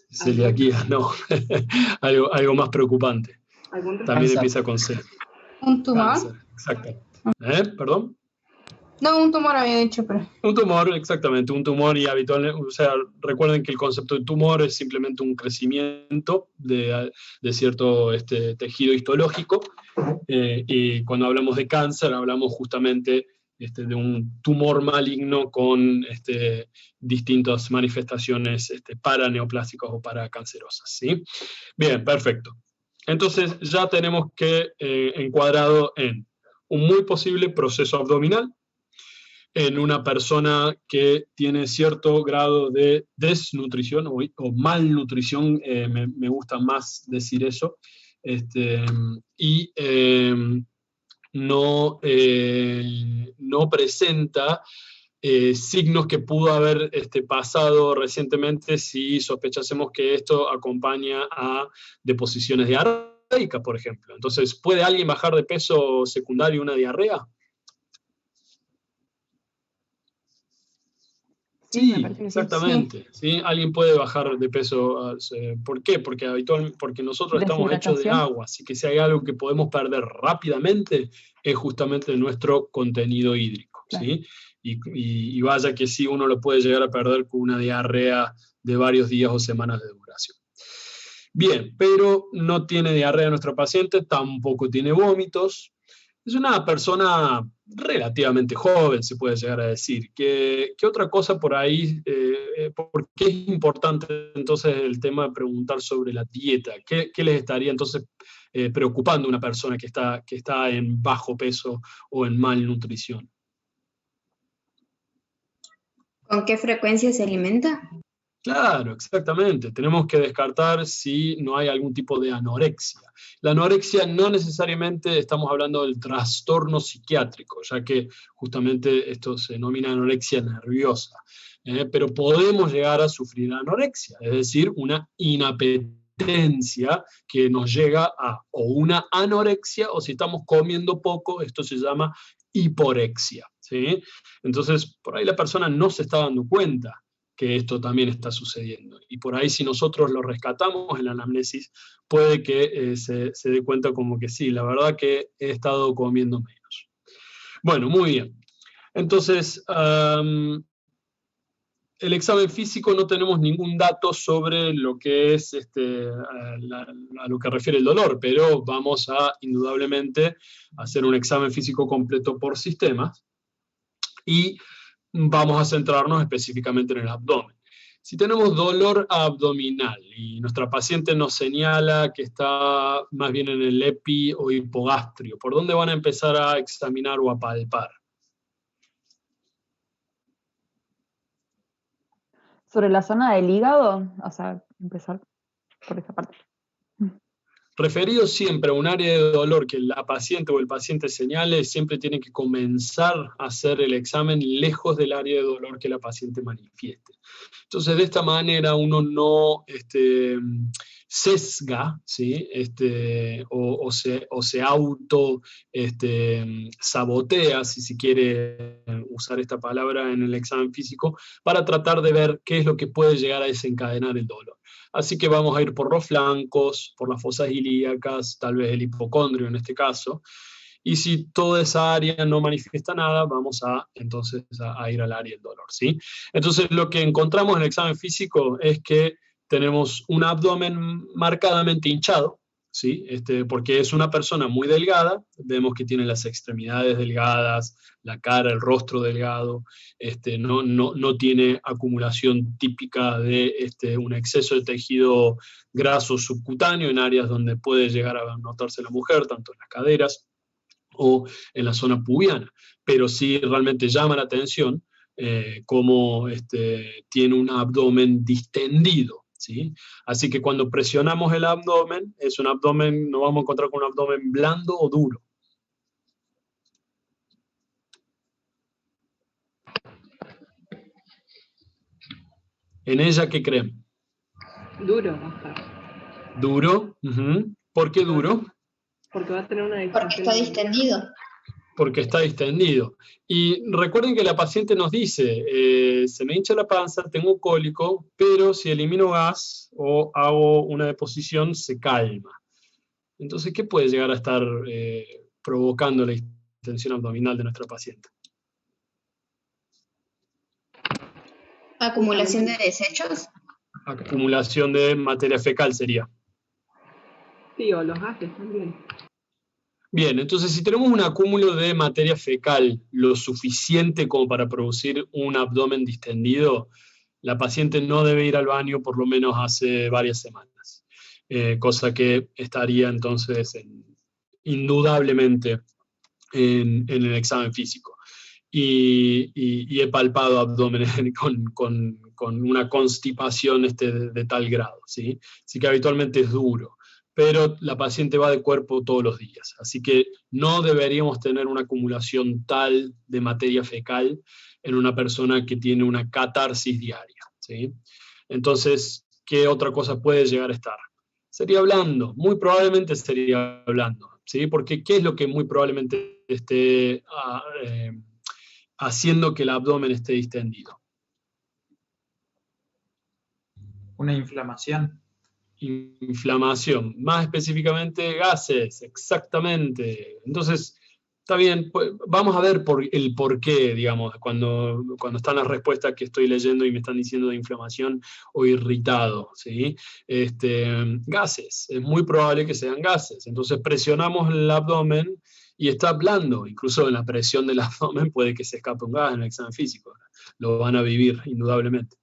Celiaquía, no. algo más preocupante. También empieza con C. ¿Un tumor? Cáncer, exactamente. ¿Perdón? No, un tumor había dicho, pero... Un tumor, exactamente, un tumor y habitualmente, o sea, recuerden que el concepto de tumor es simplemente un crecimiento de cierto tejido histológico, y cuando hablamos de cáncer hablamos justamente de un tumor maligno con distintas manifestaciones paraneoplásicas o paracancerosas, ¿sí? Bien, perfecto. Entonces ya tenemos que encuadrado en un muy posible proceso abdominal, en una persona que tiene cierto grado de desnutrición o malnutrición, me gusta más decir eso, y no presenta signos que pudo haber pasado recientemente si sospechásemos que esto acompaña a deposiciones diarreicas, por ejemplo. Entonces, ¿puede alguien bajar de peso secundario a una diarrea? Sí, me Sí, parece que sí. exactamente. ¿Sí? Alguien puede bajar de peso. ¿Por qué? Porque nosotros estamos hechos de Deshidratación. agua, así que si hay algo que podemos perder rápidamente es justamente nuestro contenido hídrico. Claro. ¿Sí? Y vaya que sí, uno lo puede llegar a perder con una diarrea de varios días o semanas de duración. Bien, pero no tiene diarrea nuestro paciente, tampoco tiene vómitos. Es una persona relativamente joven, se puede llegar a decir. ¿Qué otra cosa por ahí? ¿Por qué es importante entonces el tema de preguntar sobre la dieta? ¿Qué les estaría entonces preocupando a una persona que está en bajo peso o en malnutrición? ¿Con qué frecuencia se alimenta? Claro, exactamente. Tenemos que descartar si no hay algún tipo de anorexia. La anorexia no necesariamente estamos hablando del trastorno psiquiátrico, ya que justamente esto se denomina anorexia nerviosa. Pero podemos llegar a sufrir anorexia, es decir, una inapetencia que nos llega a o una anorexia, o si estamos comiendo poco, esto se llama hiporexia. ¿Sí? Entonces, por ahí la persona no se está dando cuenta que esto también está sucediendo. Y por ahí si nosotros lo rescatamos en la anamnesis, puede que se dé cuenta como que sí, la verdad que he estado comiendo menos. Bueno, muy bien. Entonces, el examen físico no tenemos ningún dato sobre lo que es a lo que refiere el dolor, pero vamos a indudablemente hacer un examen físico completo por sistemas y vamos a centrarnos específicamente en el abdomen. Si tenemos dolor abdominal y nuestra paciente nos señala que está más bien en el epi o hipogastrio, ¿por dónde van a empezar a examinar o a palpar? Sobre la zona del hígado, o sea, empezar por esa parte. Referido siempre a un área de dolor que la paciente o el paciente señale, siempre tiene que comenzar a hacer el examen lejos del área de dolor que la paciente manifieste. Entonces, de esta manera uno no sesga, ¿sí? O se auto sabotea, si se quiere usar esta palabra en el examen físico, para tratar de ver qué es lo que puede llegar a desencadenar el dolor. Así que vamos a ir por los flancos, por las fosas ilíacas, tal vez el hipocondrio en este caso. Y si toda esa área no manifiesta nada, vamos entonces a ir al área del dolor, ¿sí? Entonces lo que encontramos en el examen físico es que tenemos un abdomen marcadamente hinchado, ¿sí? Porque es una persona muy delgada, vemos que tiene las extremidades delgadas, la cara, el rostro delgado, no tiene acumulación típica de un exceso de tejido graso subcutáneo en áreas donde puede llegar a notarse la mujer, tanto en las caderas o en la zona pubiana, pero sí realmente llama la atención cómo tiene un abdomen distendido. ¿Sí? Así que cuando presionamos el abdomen, nos vamos a encontrar con un abdomen blando o duro. ¿En ella qué creen? Duro va a estar. ¿Duro? Uh-huh. ¿Por qué duro? Porque va a tener una Porque distensión. está distendido. Porque está distendido. Y recuerden que la paciente nos dice, se me hincha la panza, tengo cólico, pero si elimino gas o hago una deposición, se calma. Entonces, ¿qué puede llegar a estar provocando la distensión abdominal de nuestra paciente? ¿Acumulación de desechos? Acumulación de materia fecal sería. Sí, o los gases también. Bien, entonces si tenemos un acúmulo de materia fecal lo suficiente como para producir un abdomen distendido, la paciente no debe ir al baño por lo menos hace varias semanas, cosa que estaría entonces indudablemente en el examen físico. Y he palpado abdomen con una constipación de tal grado, ¿sí? Así que habitualmente es duro, pero la paciente va de cuerpo todos los días, así que no deberíamos tener una acumulación tal de materia fecal en una persona que tiene una catarsis diaria, ¿sí? Entonces, ¿qué otra cosa puede llegar a estar? Sería blando, muy probablemente sería blando, ¿sí? Porque ¿qué es lo que muy probablemente esté haciendo que el abdomen esté distendido? una inflamación. Inflamación, más específicamente gases, exactamente. Entonces, está bien, pues, vamos a ver el por qué, digamos, cuando están las respuestas que estoy leyendo y me están diciendo de inflamación o irritado, ¿sí? Gases, es muy probable que sean gases. Entonces presionamos el abdomen y está blando, incluso en la presión del abdomen puede que se escape un gas en el examen físico, lo van a vivir indudablemente.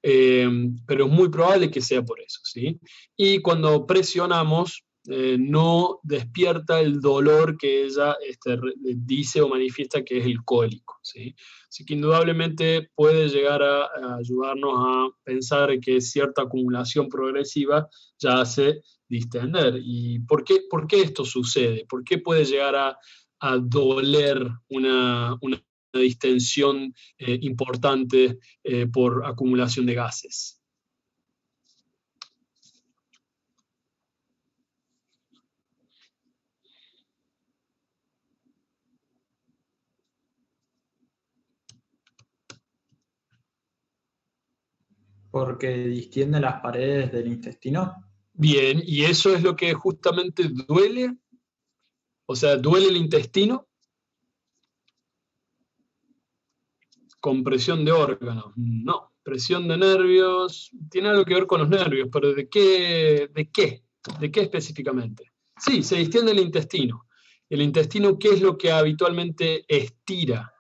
Pero es muy probable que sea por eso, ¿sí? Y cuando presionamos, no despierta el dolor que ella dice o manifiesta que es el cólico, ¿sí? Así que indudablemente puede llegar a ayudarnos a pensar que cierta acumulación progresiva ya hace distender. ¿Y por qué esto sucede? ¿Por qué puede llegar a doler una distensión importante por acumulación de gases? Porque distiende las paredes del intestino. Bien, y eso es lo que justamente duele. O sea, ¿duele el intestino? Compresión de órganos. No. Presión de nervios. Tiene algo que ver con los nervios, pero ¿de qué? ¿De qué específicamente? Sí, se distiende el intestino. ¿El intestino qué es lo que habitualmente estira?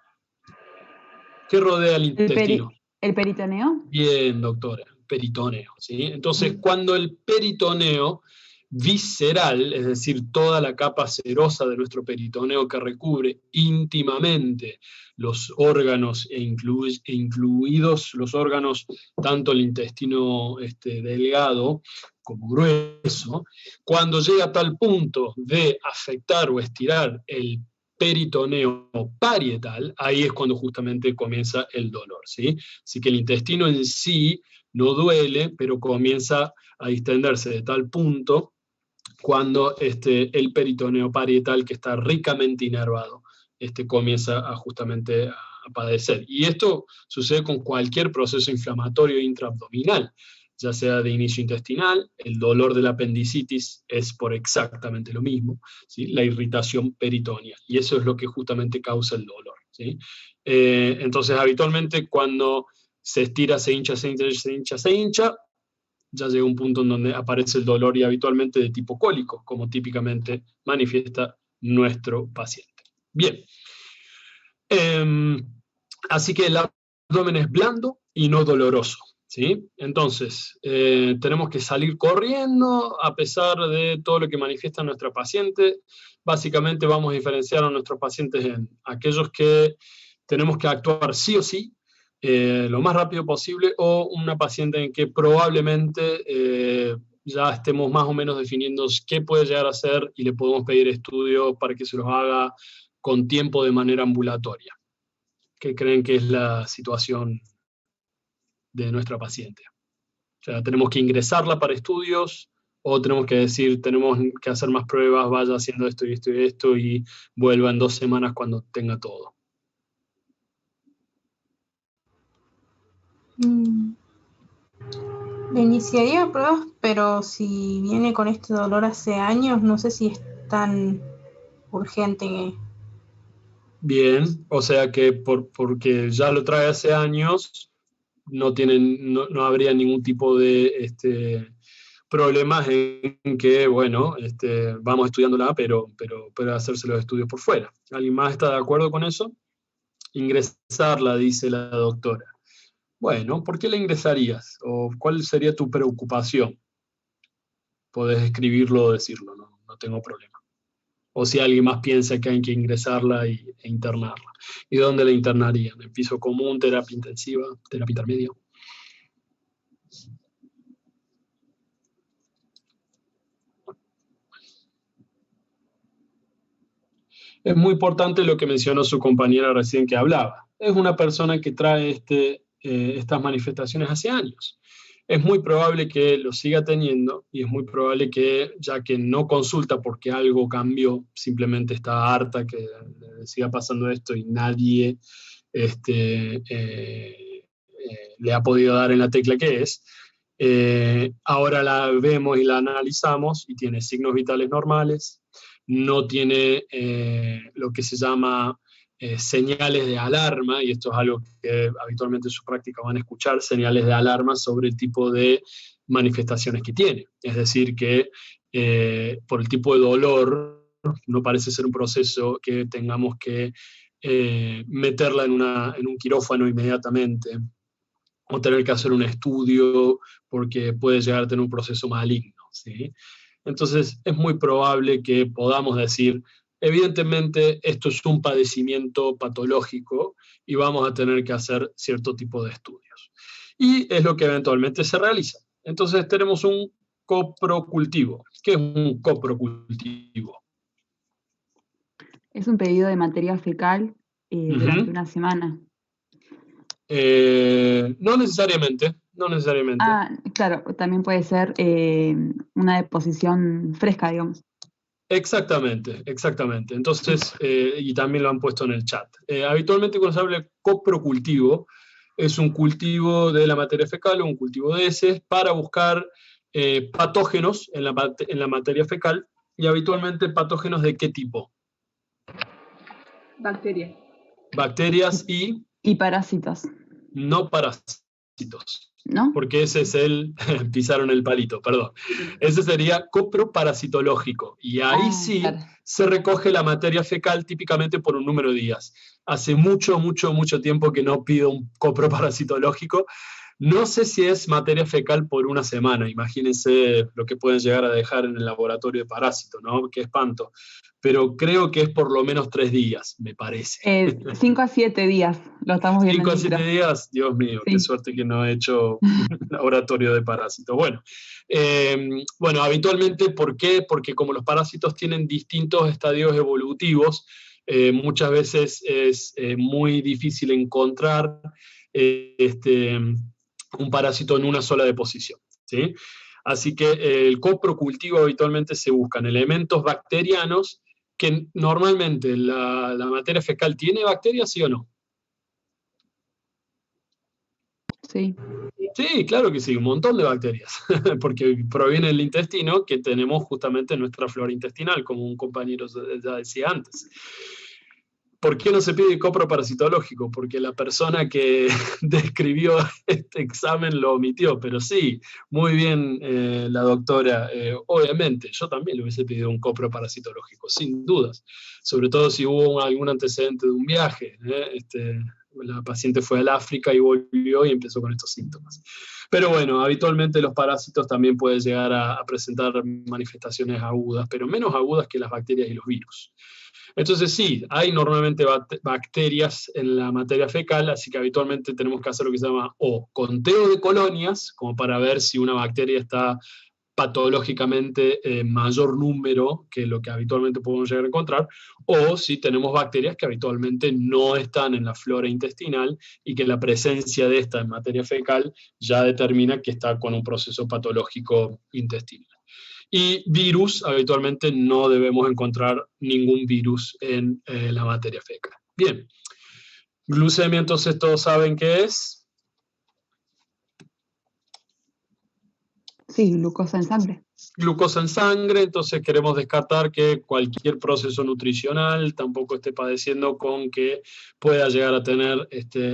¿Qué rodea el intestino? ¿El peritoneo? Bien, doctora, peritoneo, ¿sí? Entonces, cuando el peritoneo visceral, es decir, toda la capa serosa de nuestro peritoneo que recubre íntimamente los órganos incluidos los órganos, tanto el intestino delgado como grueso, cuando llega a tal punto de afectar o estirar el peritoneo parietal, ahí es cuando justamente comienza el dolor, ¿sí? Así que el intestino en sí no duele, pero comienza a distenderse de tal punto cuando el peritoneo parietal, que está ricamente inervado, comienza justamente a padecer. Y esto sucede con cualquier proceso inflamatorio intraabdominal, ya sea de inicio intestinal. El dolor de la apendicitis es por exactamente lo mismo, ¿sí? La irritación peritoneal, y eso es lo que justamente causa el dolor, ¿sí? Entonces, habitualmente cuando se estira, se hincha, ya llega un punto en donde aparece el dolor, y habitualmente de tipo cólico, como típicamente manifiesta nuestro paciente. Bien. Así que el abdomen es blando y no doloroso, ¿sí? Entonces, tenemos que salir corriendo a pesar de todo lo que manifiesta nuestra paciente. Básicamente vamos a diferenciar a nuestros pacientes en aquellos que tenemos que actuar sí o sí, lo más rápido posible, o una paciente en que probablemente ya estemos más o menos definiendo qué puede llegar a hacer y le podemos pedir estudios para que se los haga con tiempo de manera ambulatoria. ¿Qué creen que es la situación de nuestra paciente? O sea, ¿tenemos que ingresarla para estudios o tenemos que decir, tenemos que hacer más pruebas, vaya haciendo esto y esto y esto y vuelva en 2 semanas cuando tenga todo? Le iniciaría pruebas, pero si viene con este dolor hace años, no sé si es tan urgente. Bien, o sea que porque ya lo trae hace años, no habría ningún tipo de problemas en que, bueno, vamos estudiándola, pero hacerse los estudios por fuera. ¿Alguien más está de acuerdo con eso? Ingresarla, dice la doctora. Bueno, ¿por qué la ingresarías? ¿O cuál sería tu preocupación? Podés escribirlo o decirlo, no tengo problema. O si alguien más piensa que hay que ingresarla e internarla. ¿Y dónde la internarían? ¿En piso común, terapia intensiva, terapia intermedia? Es muy importante lo que mencionó su compañera recién que hablaba. Es una persona que trae estas manifestaciones hace años. Es muy probable que lo siga teniendo y es muy probable que, ya que no consulta porque algo cambió, simplemente está harta que le siga pasando esto y nadie le ha podido dar en la tecla que es, Ahora la vemos y la analizamos y tiene signos vitales normales, no tiene lo que se llama señales de alarma, y esto es algo que habitualmente en su práctica van a escuchar, señales de alarma sobre el tipo de manifestaciones que tiene. Es decir, que por el tipo de dolor no parece ser un proceso que tengamos que meterla en un quirófano inmediatamente, o tener que hacer un estudio porque puede llegar a tener un proceso maligno, ¿sí? Entonces es muy probable que podamos decir, evidentemente esto es un padecimiento patológico y vamos a tener que hacer cierto tipo de estudios. Y es lo que eventualmente se realiza. Entonces tenemos un coprocultivo. ¿Qué es un coprocultivo? Es un pedido de materia fecal durante una semana. No necesariamente, no necesariamente. Ah, claro, también puede ser una deposición fresca, digamos. Exactamente, exactamente. Entonces, y también lo han puesto en el chat. Habitualmente cuando se habla de coprocultivo, es un cultivo de la materia fecal o un cultivo de heces para buscar patógenos en la materia fecal, y habitualmente patógenos ¿de qué tipo? Bacterias. Bacterias y parásitos. No parásitos. ¿No? Porque ese es pisaron el palito, perdón. Ese sería coproparasitológico. Y ahí sí claro. se recoge la materia fecal típicamente por un número de días. Hace mucho, mucho, mucho tiempo que no pido un coproparasitológico. No sé si es materia fecal por una semana. Imagínense lo que pueden llegar a dejar en el laboratorio de parásitos, ¿no? Qué espanto. Pero creo que es por lo menos 3 días, me parece. 5 a 7 días, lo estamos viendo. 5 a 7 días, Dios mío, sí. Qué suerte que no he hecho laboratorio de parásitos. Bueno, habitualmente, ¿por qué? Porque como los parásitos tienen distintos estadios evolutivos, muchas veces es muy difícil encontrar un parásito en una sola deposición, ¿sí? Así que el coprocultivo habitualmente se buscan elementos bacterianos que normalmente la materia fecal tiene bacterias, ¿sí o no? Sí. Sí, claro que sí, un montón de bacterias, porque proviene del intestino, que tenemos justamente nuestra flora intestinal, como un compañero ya decía antes. ¿Por qué no se pide coproparasitológico? Porque la persona que describió este examen lo omitió, pero sí, muy bien la doctora, obviamente, yo también le hubiese pedido un coproparasitológico, sin dudas, sobre todo si hubo algún antecedente de un viaje, la paciente fue al África y volvió y empezó con estos síntomas. Pero bueno, habitualmente los parásitos también pueden llegar a presentar manifestaciones agudas, pero menos agudas que las bacterias y los virus. Entonces sí, hay normalmente bacterias en la materia fecal, así que habitualmente tenemos que hacer lo que se llama o conteo de colonias, como para ver si una bacteria está patológicamente en mayor número que lo que habitualmente podemos llegar a encontrar, o si tenemos bacterias que habitualmente no están en la flora intestinal y que la presencia de esta en materia fecal ya determina que está con un proceso patológico intestinal. Y virus, habitualmente no debemos encontrar ningún virus en la materia fecal. Bien, glucemia, entonces todos saben qué es. Sí, glucosa en sangre. Glucosa en sangre, entonces queremos descartar que cualquier proceso nutricional tampoco esté padeciendo con que pueda llegar a tener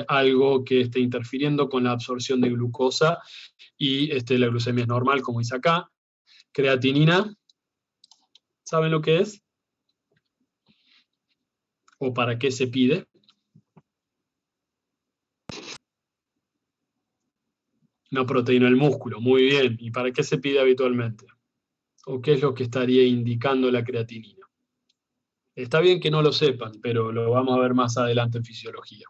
algo que esté interfiriendo con la absorción de glucosa, y la glucemia es normal, como dice acá. Creatinina, ¿saben lo que es? ¿O para qué se pide? Una proteína del músculo, muy bien. ¿Y para qué se pide habitualmente? ¿O qué es lo que estaría indicando la creatinina? Está bien que no lo sepan, pero lo vamos a ver más adelante en fisiología.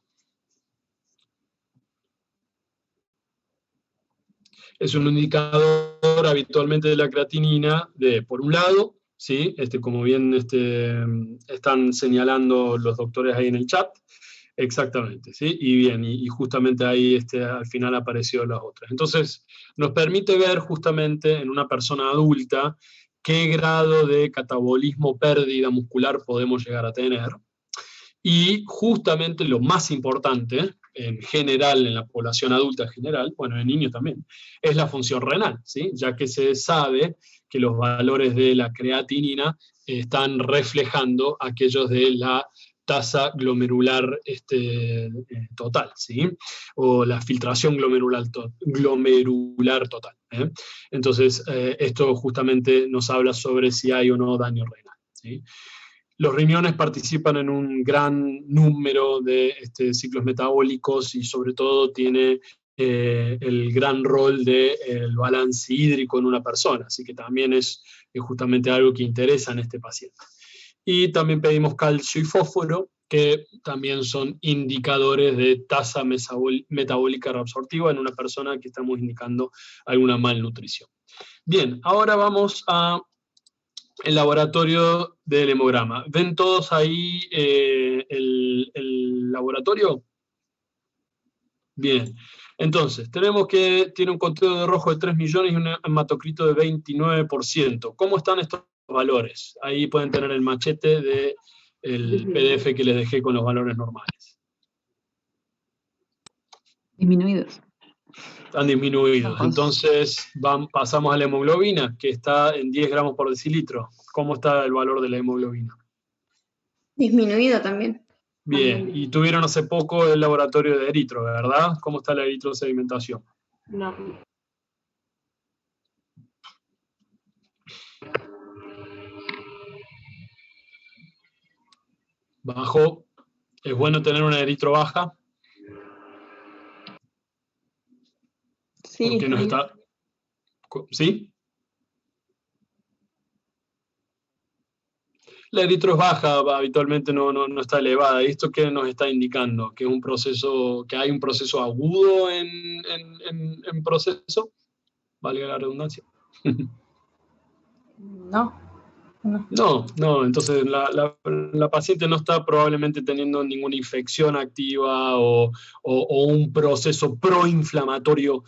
Es un indicador habitualmente de la creatinina por un lado, ¿sí? Como bien están señalando los doctores ahí en el chat, exactamente, ¿sí? Y bien, y justamente ahí al final apareció las otras. Entonces, nos permite ver justamente en una persona adulta qué grado de catabolismo, pérdida muscular podemos llegar a tener. Y justamente lo más importante, en general, en la población adulta en general, bueno, en niños también, es la función renal, ¿sí? Ya que se sabe que los valores de la creatinina están reflejando aquellos de la tasa glomerular total, ¿sí? O la filtración glomerular total. Entonces, esto justamente nos habla sobre si hay o no daño renal, ¿sí? Los riñones participan en un gran número de ciclos metabólicos y sobre todo tiene el gran rol del balance hídrico en una persona, así que también es justamente algo que interesa en este paciente. Y también pedimos calcio y fósforo, que también son indicadores de tasa metabólica reabsortiva en una persona que estamos indicando alguna malnutrición. Bien, ahora vamos a el laboratorio del hemograma. ¿Ven todos ahí el laboratorio? Bien. Entonces, tenemos que tiene un conteo de rojo de 3 millones y un hematocrito de 29%. ¿Cómo están estos valores? Ahí pueden tener el machete del PDF que les dejé con los valores normales. Disminuidos. Están disminuidos. Bajos. Entonces, pasamos a la hemoglobina, que está en 10 gramos por decilitro. ¿Cómo está el valor de la hemoglobina? Disminuido también. Bien, y tuvieron hace poco el laboratorio de eritro, ¿verdad? ¿Cómo está la eritrosedimentación? No. Bajo. ¿Es bueno tener una eritro baja? Sí, Porque no está... ¿Sí? La eritro es baja, habitualmente no está elevada. ¿Y esto qué nos está indicando? ¿Que, que hay un proceso agudo en proceso? Valga la redundancia. no. No, entonces la paciente no está probablemente teniendo ninguna infección activa o un proceso proinflamatorio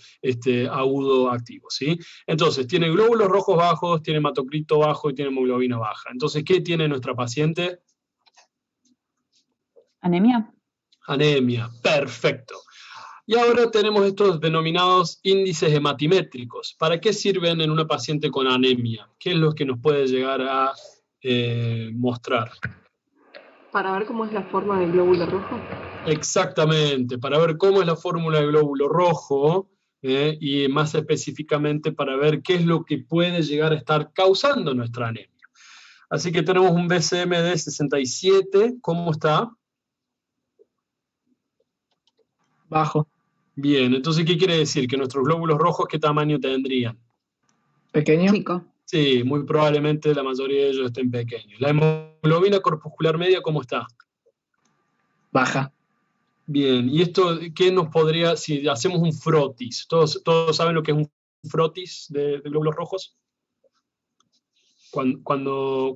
agudo activo, ¿sí? Entonces, tiene glóbulos rojos bajos, tiene hematocrito bajo y tiene hemoglobina baja. Entonces, ¿qué tiene nuestra paciente? ¿Anemia? Anemia, perfecto. Y ahora tenemos estos denominados índices hematimétricos. ¿Para qué sirven en una paciente con anemia? ¿Qué es lo que nos puede llegar a mostrar? Para ver cómo es la forma del glóbulo rojo. Exactamente, para ver cómo es la fórmula del glóbulo rojo y más específicamente para ver qué es lo que puede llegar a estar causando nuestra anemia. Así que tenemos un BCM de 67. ¿Cómo está? Bajo. Bien, entonces, ¿qué quiere decir? Que nuestros glóbulos rojos, ¿qué tamaño tendrían? Pequeño. Chico. Sí, muy probablemente la mayoría de ellos estén pequeños. La hemoglobina corpuscular media, ¿cómo está? Baja. Bien, ¿y esto qué nos podría, si hacemos un frotis? ¿Todos saben lo que es un frotis de glóbulos rojos? Cuando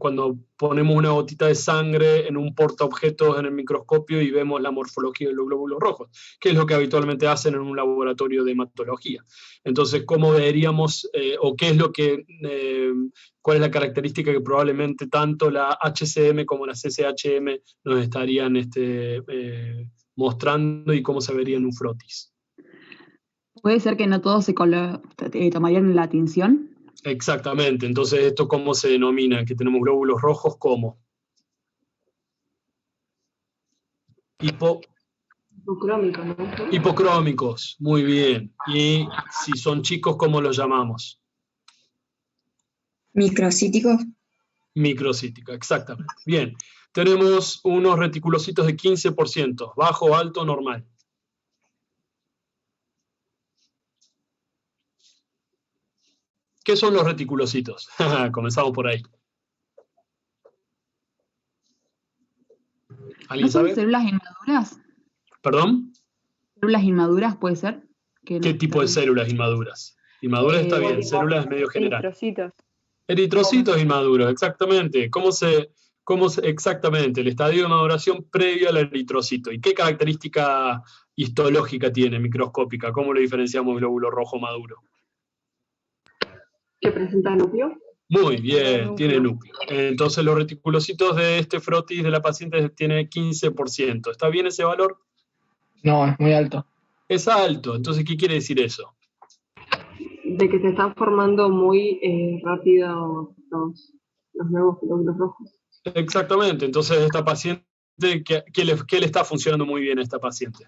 ponemos una gotita de sangre en un portaobjetos en el microscopio y vemos la morfología de los glóbulos rojos, que es lo que habitualmente hacen en un laboratorio de hematología. Entonces, ¿cómo veríamos, o qué es lo que, cuál es la característica que probablemente tanto la HCM como la CCHM nos estarían mostrando y cómo se vería en un frotis? ¿Puede ser que no todos se tomarían la tinción? Exactamente, entonces esto cómo se denomina, que tenemos glóbulos rojos como Hipocrómico, ¿no? hipocrómicos, muy bien. Y si son chicos, ¿cómo los llamamos? Microcíticos. Microcítica, exactamente. Bien, tenemos unos reticulocitos de 15%, bajo, alto, normal. ¿Qué son los reticulocitos? Comenzamos por ahí. ¿Alguien ¿No son sabe? células inmaduras? ¿Perdón? ¿Células inmaduras puede ser? ¿Qué tipo de células inmaduras? Inmaduras está bien, células es medio general. Eritrocitos. Eritrocitos inmaduros, exactamente. Exactamente, el estadio de maduración previo al eritrocito. ¿Y qué característica histológica tiene, microscópica? ¿Cómo lo diferenciamos del glóbulo rojo maduro? ¿Que presenta núcleo? Muy bien, tiene núcleo. Entonces los reticulocitos de este frotis de la paciente tiene 15%. ¿Está bien ese valor? No, es muy alto. Es alto. Entonces, ¿qué quiere decir eso? De que se están formando muy rápido los nuevos glóbulos rojos. Exactamente. Entonces, esta paciente, ¿qué le está funcionando muy bien a esta paciente?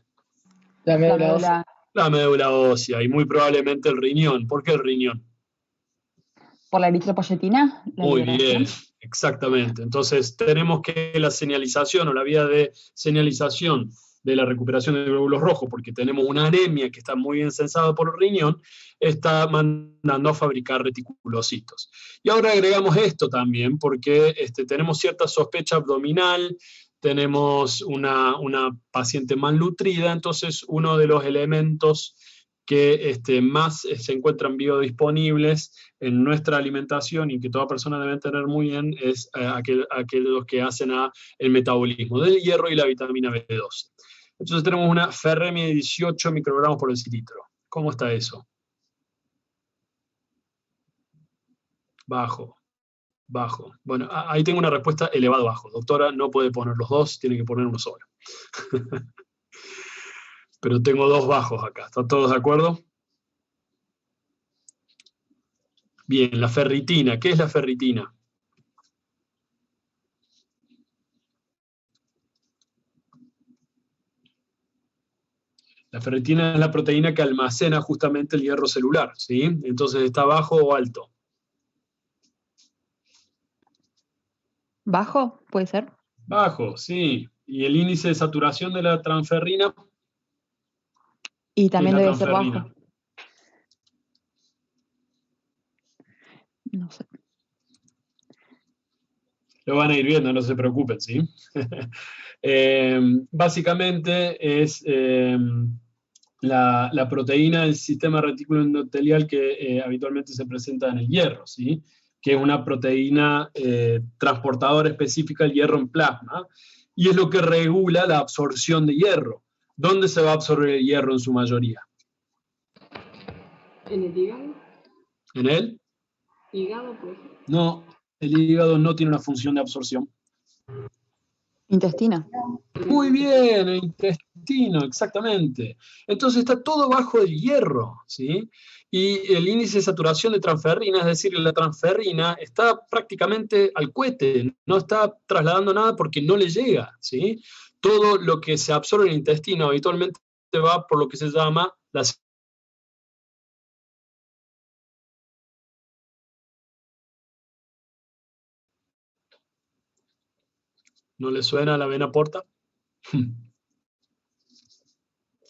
La La médula ósea. médula La médula ósea y muy probablemente el riñón. ¿Por qué el riñón? por la eritropoyetina, la Muy liberación. bien, exactamente. Entonces tenemos que la señalización o la vía de señalización de la recuperación de glóbulos rojos, porque tenemos una anemia que está muy bien sensada por el riñón, está mandando a fabricar reticulocitos. Y ahora agregamos esto también, porque tenemos cierta sospecha abdominal, tenemos una paciente malnutrida, entonces uno de los elementos que más se encuentran biodisponibles en nuestra alimentación y que toda persona debe tener muy bien es aquellos que hacen el metabolismo del hierro y la vitamina B12. Entonces tenemos una ferremia de 18 microgramos por decilitro. ¿Cómo está eso? Bajo. Bueno, ahí tengo una respuesta elevado bajo. Doctora, no puede poner los dos, tiene que poner uno solo. Pero tengo dos bajos acá. ¿Están todos de acuerdo? Bien, la ferritina. ¿Qué es la ferritina? La ferritina es la proteína que almacena justamente el hierro celular, ¿sí? Entonces, ¿está bajo o alto? ¿Bajo? ¿Puede ser? Bajo, sí. ¿Y el índice de saturación de la transferrina? Y también ¿Qué es la debe ser transferrina? bajo. No sé. Lo van a ir viendo, no se preocupen, ¿sí? Básicamente es la proteína del sistema retículo endotelial que habitualmente se presenta en el hierro, ¿sí? Que es una proteína transportadora específica del hierro en plasma, y es lo que regula la absorción de hierro. ¿Dónde se va a absorber el hierro en su mayoría? ¿En el hígado? ¿En él? ¿Hígado, pues? No, el hígado no tiene una función de absorción. Intestino. Muy bien, el intestino, exactamente. Entonces está todo bajo el hierro, ¿sí? Y el índice de saturación de transferrina, es decir, la transferrina está prácticamente al cohete, no está trasladando nada porque no le llega, ¿sí? Todo lo que se absorbe en el intestino habitualmente va por lo que se llama la... ¿No le suena a la vena porta? En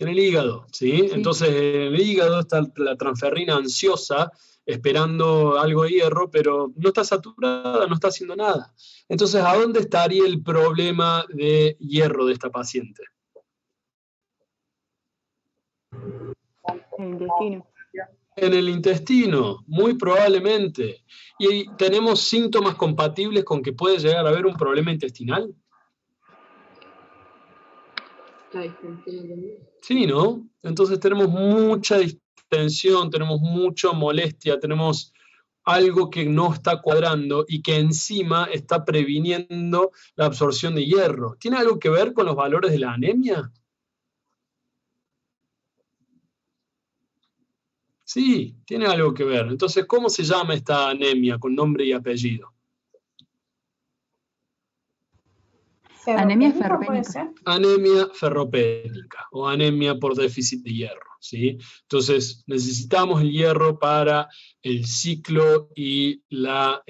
el hígado, ¿sí? Sí. Entonces en el hígado está la transferrina ansiosa, esperando algo de hierro, pero no está saturada, no está haciendo nada. Entonces, ¿a dónde estaría el problema de hierro de esta paciente? El intestino. En el intestino, muy probablemente. ¿Y tenemos síntomas compatibles con que puede llegar a haber un problema intestinal? La distensión también. Sí, ¿no? Entonces tenemos mucha distensión, tenemos mucha molestia, tenemos algo que no está cuadrando y que encima está previniendo la absorción de hierro. ¿Tiene algo que ver con los valores de la anemia? Sí, tiene algo que ver. Entonces, ¿cómo se llama esta anemia con nombre y apellido? Anemia ¿Ferropénica puede ferropénica. ser? Anemia ferropénica o anemia por déficit de hierro, ¿sí? Entonces, necesitamos el hierro para el ciclo y el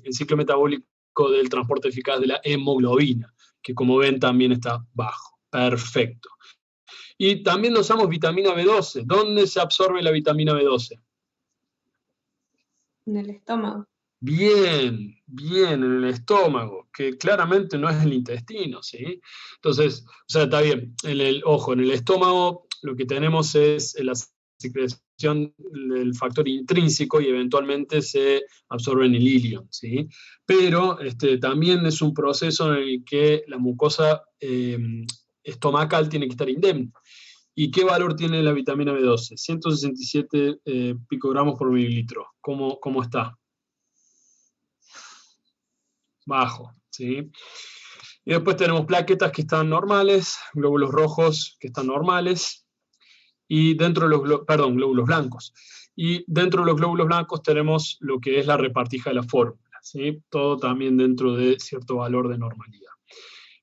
ciclo metabólico del transporte eficaz de la hemoglobina, que como ven también está bajo. Perfecto. Y también usamos vitamina B12. ¿Dónde se absorbe la vitamina B12? En el estómago. Bien, en el estómago, que claramente no es el intestino, ¿sí? Entonces, o sea, está bien, en el estómago lo que tenemos es la secreción del factor intrínseco y eventualmente se absorbe en el ilion, ¿sí? Pero también es un proceso en el que la mucosa estomacal tiene que estar indemne. ¿Y qué valor tiene la vitamina B12? 167 picogramos por mililitro. ¿Cómo está? Bajo, ¿sí? Y después tenemos plaquetas que están normales, glóbulos rojos que están normales, y dentro de los glóbulos blancos. Y dentro de los glóbulos blancos tenemos lo que es la repartija de la fórmula, ¿sí? Todo también dentro de cierto valor de normalidad.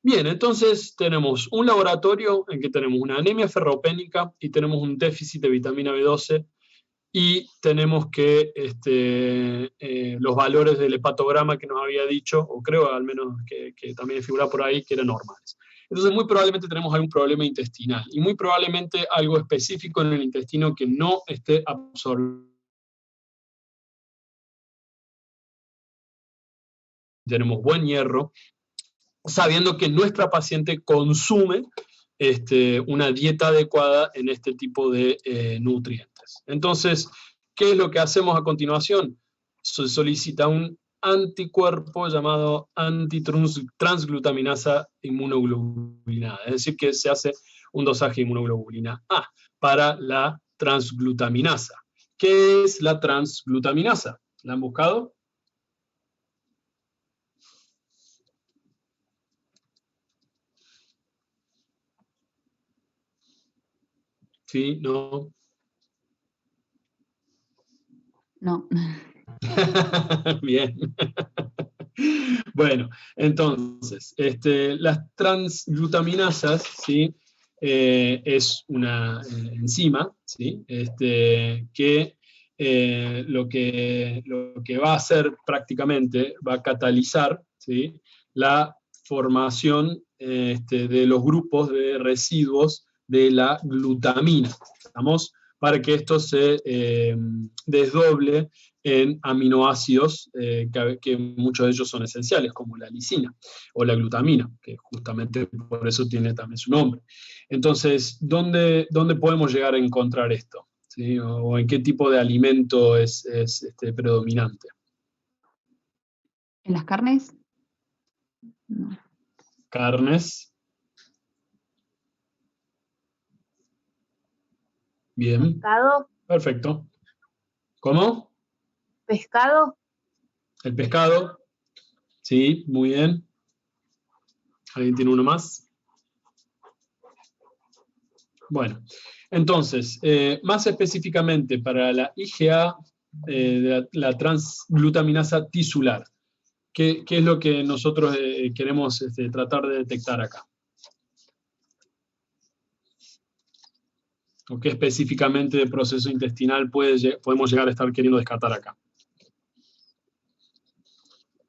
Bien, entonces tenemos un laboratorio en que tenemos una anemia ferropénica y tenemos un déficit de vitamina B12, y tenemos que los valores del hepatograma que nos había dicho, o creo al menos que también figura por ahí, que eran normales. Entonces muy probablemente tenemos algún problema intestinal, y muy probablemente algo específico en el intestino que no esté absorbido. Tenemos buen hierro, sabiendo que nuestra paciente consume una dieta adecuada en este tipo de nutrientes. Entonces, ¿qué es lo que hacemos a continuación? Se solicita un anticuerpo llamado antitransglutaminasa inmunoglobulinada, es decir, que se hace un dosaje de inmunoglobulina A para la transglutaminasa. ¿Qué es la transglutaminasa? ¿La han buscado? ¿Sí? ¿No? No. Bien. Bueno, entonces, las transglutaminasas, ¿sí? Es una enzima, ¿sí? Que lo que va a hacer prácticamente, va a catalizar, ¿sí? La formación de los grupos de residuos de la glutamina, ¿estamos? Para que esto se desdoble en aminoácidos que muchos de ellos son esenciales, como la lisina o la glutamina, que justamente por eso tiene también su nombre. Entonces, ¿dónde podemos llegar a encontrar esto? ¿Sí? ¿O en qué tipo de alimento es predominante? ¿En las carnes? No. Carnes. Bien. ¿Pescado? Perfecto. ¿Cómo? ¿Pescado? El pescado. Sí, muy bien. ¿Alguien tiene uno más? Bueno, entonces, más específicamente para la IgA, la transglutaminasa tisular, ¿qué es lo que nosotros queremos tratar de detectar acá? ¿O qué específicamente de proceso intestinal podemos llegar a estar queriendo descartar acá?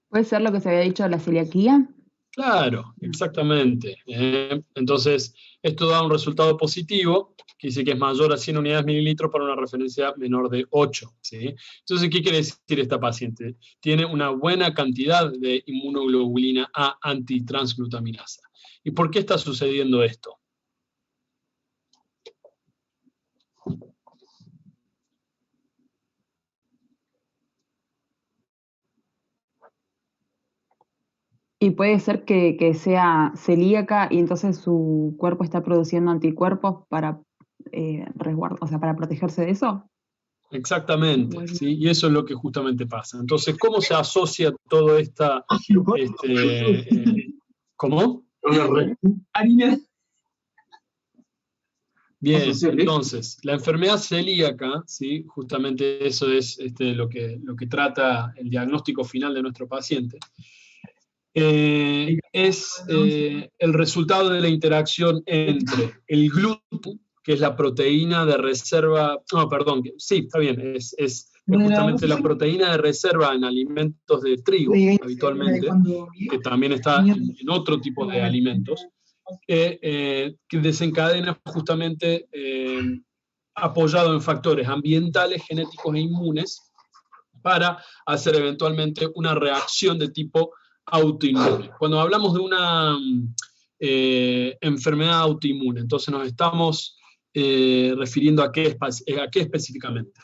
¿Puede ser lo que se había dicho de la celiaquía? Claro, exactamente. Entonces, esto da un resultado positivo, que dice que es mayor a 100 unidades mililitros para una referencia menor de 8. ¿Sí? Entonces, ¿qué quiere decir esta paciente? Tiene una buena cantidad de inmunoglobulina A antitransglutaminasa. ¿Y por qué está sucediendo esto? Y puede ser que sea celíaca y entonces su cuerpo está produciendo anticuerpos para o sea, para protegerse de eso. Exactamente, Bueno. ¿sí? Y eso es lo que justamente pasa. Entonces, ¿cómo se asocia todo esta... ¿Cómo? Bien, entonces, la enfermedad celíaca, ¿sí? Justamente eso es lo que trata el diagnóstico final de nuestro paciente. Es el resultado de la interacción entre el gluten, que es la proteína de reserva, no, perdón, sí, está bien, es justamente la proteína de reserva en alimentos de trigo, habitualmente, que también está en otro tipo de alimentos, que desencadena justamente apoyado en factores ambientales, genéticos e inmunes, para hacer eventualmente una reacción de tipo autoinmune. Cuando hablamos de una enfermedad autoinmune, entonces nos estamos refiriendo a qué específicamente.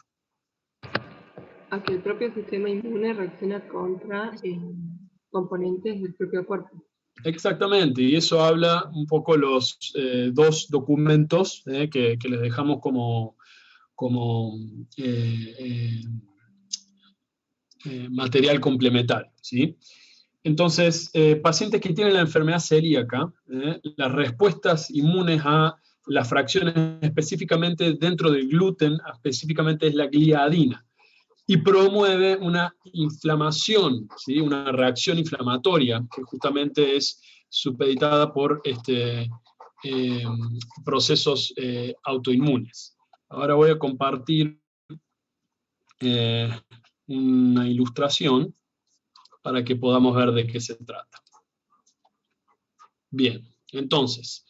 A que el propio sistema inmune reacciona contra componentes del propio cuerpo. Exactamente, y eso habla un poco los dos documentos que les dejamos como material complementario, ¿sí? Entonces, pacientes que tienen la enfermedad celíaca, las respuestas inmunes a las fracciones específicamente dentro del gluten, específicamente es la gliadina, y promueve una inflamación, ¿sí? Una reacción inflamatoria, que justamente es supeditada por procesos autoinmunes. Ahora voy a compartir una ilustración para que podamos ver de qué se trata. Bien, entonces,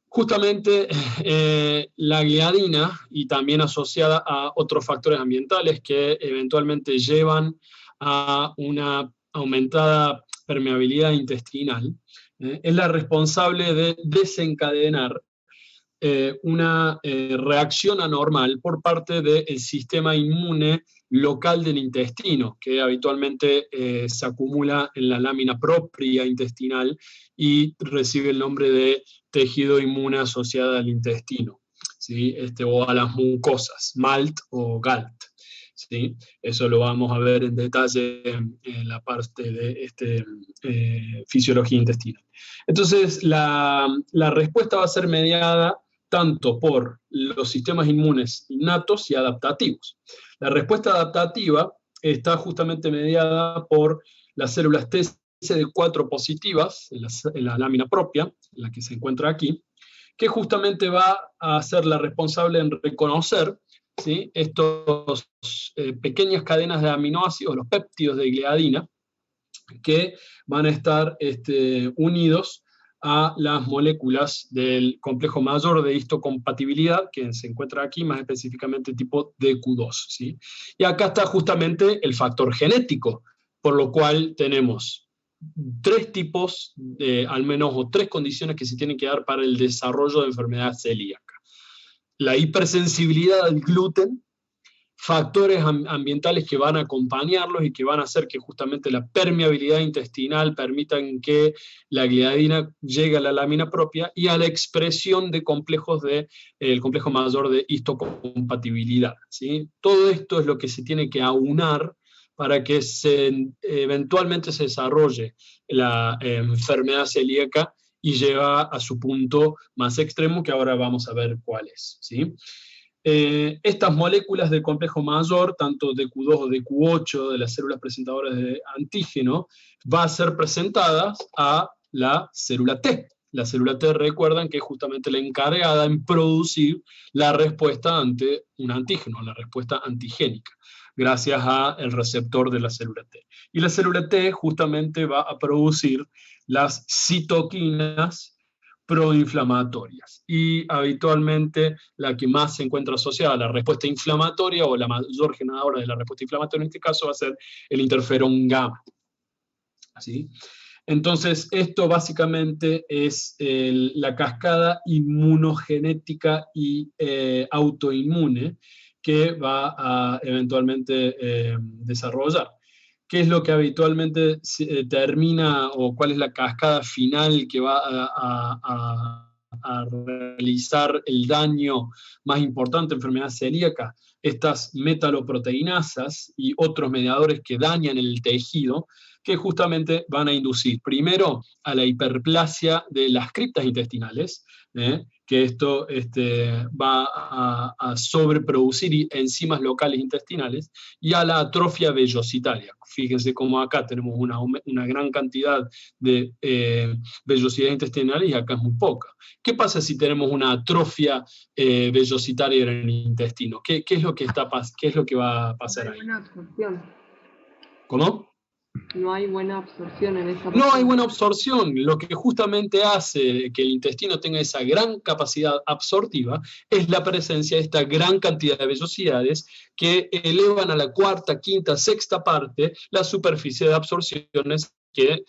justamente la gliadina, y también asociada a otros factores ambientales que eventualmente llevan a una aumentada permeabilidad intestinal, es la responsable de desencadenar una reacción anormal por parte del sistema inmune local del intestino, que habitualmente se acumula en la lámina propia intestinal y recibe el nombre de tejido inmune asociado al intestino, ¿sí? O a las mucosas, MALT o GALT. ¿Sí? Eso lo vamos a ver en detalle en la parte de fisiología intestinal. Entonces, la respuesta va a ser mediada tanto por los sistemas inmunes innatos y adaptativos. La respuesta adaptativa está justamente mediada por las células TCD4 positivas en la lámina propia, en la que se encuentra aquí, que justamente va a ser la responsable en reconocer, ¿sí?, estos pequeñas cadenas de aminoácidos, los péptidos de gliadina, que van a estar unidos a las moléculas del complejo mayor de histocompatibilidad, que se encuentra aquí, más específicamente tipo DQ2, ¿sí? Y acá está justamente el factor genético, por lo cual tenemos tres tipos, al menos, o tres condiciones que se tienen que dar para el desarrollo de enfermedad celíaca. La hipersensibilidad al gluten, factores ambientales que van a acompañarlos y que van a hacer que justamente la permeabilidad intestinal permitan que la gliadina llegue a la lámina propia, y a la expresión de complejos el complejo mayor de histocompatibilidad, ¿sí? Todo esto es lo que se tiene que aunar para que eventualmente se desarrolle la enfermedad celíaca y lleva a su punto más extremo, que ahora vamos a ver cuál es, ¿sí? Estas moléculas del complejo mayor, tanto DQ2 o DQ8 de las células presentadoras de antígeno, va a ser presentadas a la célula T. La célula T, recuerdan que es justamente la encargada en producir la respuesta ante un antígeno, la respuesta antigénica, gracias al receptor de la célula T. Y la célula T justamente va a producir las citoquinas proinflamatorias, y habitualmente la que más se encuentra asociada a la respuesta inflamatoria, o la mayor generadora de la respuesta inflamatoria en este caso, va a ser el interferón gamma. ¿Sí? Entonces, esto básicamente es la cascada inmunogenética y autoinmune que va a eventualmente desarrollar. ¿Qué es lo que habitualmente termina, o cuál es la cascada final que va a realizar el daño más importante en enfermedad celíaca? Estas metaloproteinasas y otros mediadores que dañan el tejido, que justamente van a inducir primero a la hiperplasia de las criptas intestinales, que esto va a sobreproducir enzimas locales intestinales, y a la atrofia vellositaria. Fíjense cómo acá tenemos una gran cantidad de vellosidad intestinal y acá es muy poca. ¿Qué pasa si tenemos una atrofia vellositaria en el intestino? ¿Qué es lo que va a pasar ahí? Buena absorción. ¿Cómo? No hay buena absorción en esa parte. No hay buena absorción. Lo que justamente hace que el intestino tenga esa gran capacidad absortiva es la presencia de esta gran cantidad de vellosidades que elevan a la cuarta, quinta, sexta parte la superficie de absorciones que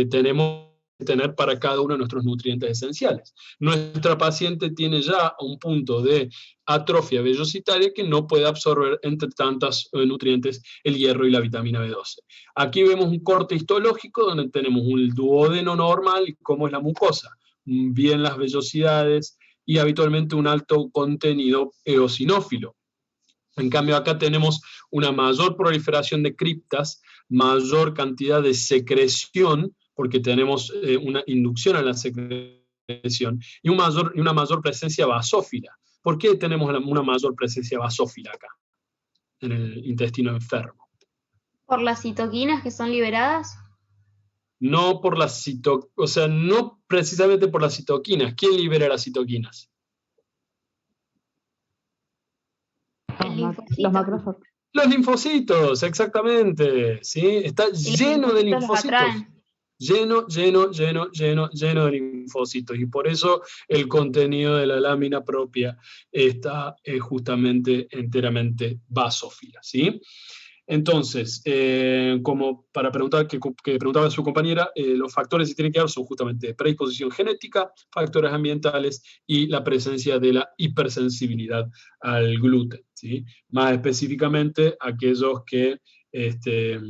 tenemos que tener para cada uno de nuestros nutrientes esenciales. Nuestra paciente tiene ya un punto de atrofia vellositaria que no puede absorber, entre tantos nutrientes, el hierro y la vitamina B12. Aquí vemos un corte histológico donde tenemos un duodeno normal, como es la mucosa, bien las vellosidades y habitualmente un alto contenido eosinófilo. En cambio, acá tenemos una mayor proliferación de criptas, mayor cantidad de secreción, porque tenemos una inducción a la secreción, y una mayor presencia basófila. ¿Por qué tenemos una mayor presencia basófila acá, en el intestino enfermo? ¿Por las citoquinas que son liberadas? No por las o sea, no precisamente por las citoquinas. ¿Quién libera las citoquinas? Los macrófagos. Los linfocitos, exactamente. ¿Sí? Está lleno de linfocitos. Lleno de linfocitos. Y por eso el contenido de la lámina propia está justamente enteramente basófila. ¿Sí? Entonces, como para preguntar que preguntaba su compañera, los factores que tienen que ver son justamente predisposición genética, factores ambientales y la presencia de la hipersensibilidad al gluten, ¿sí? Más específicamente aquellos que, de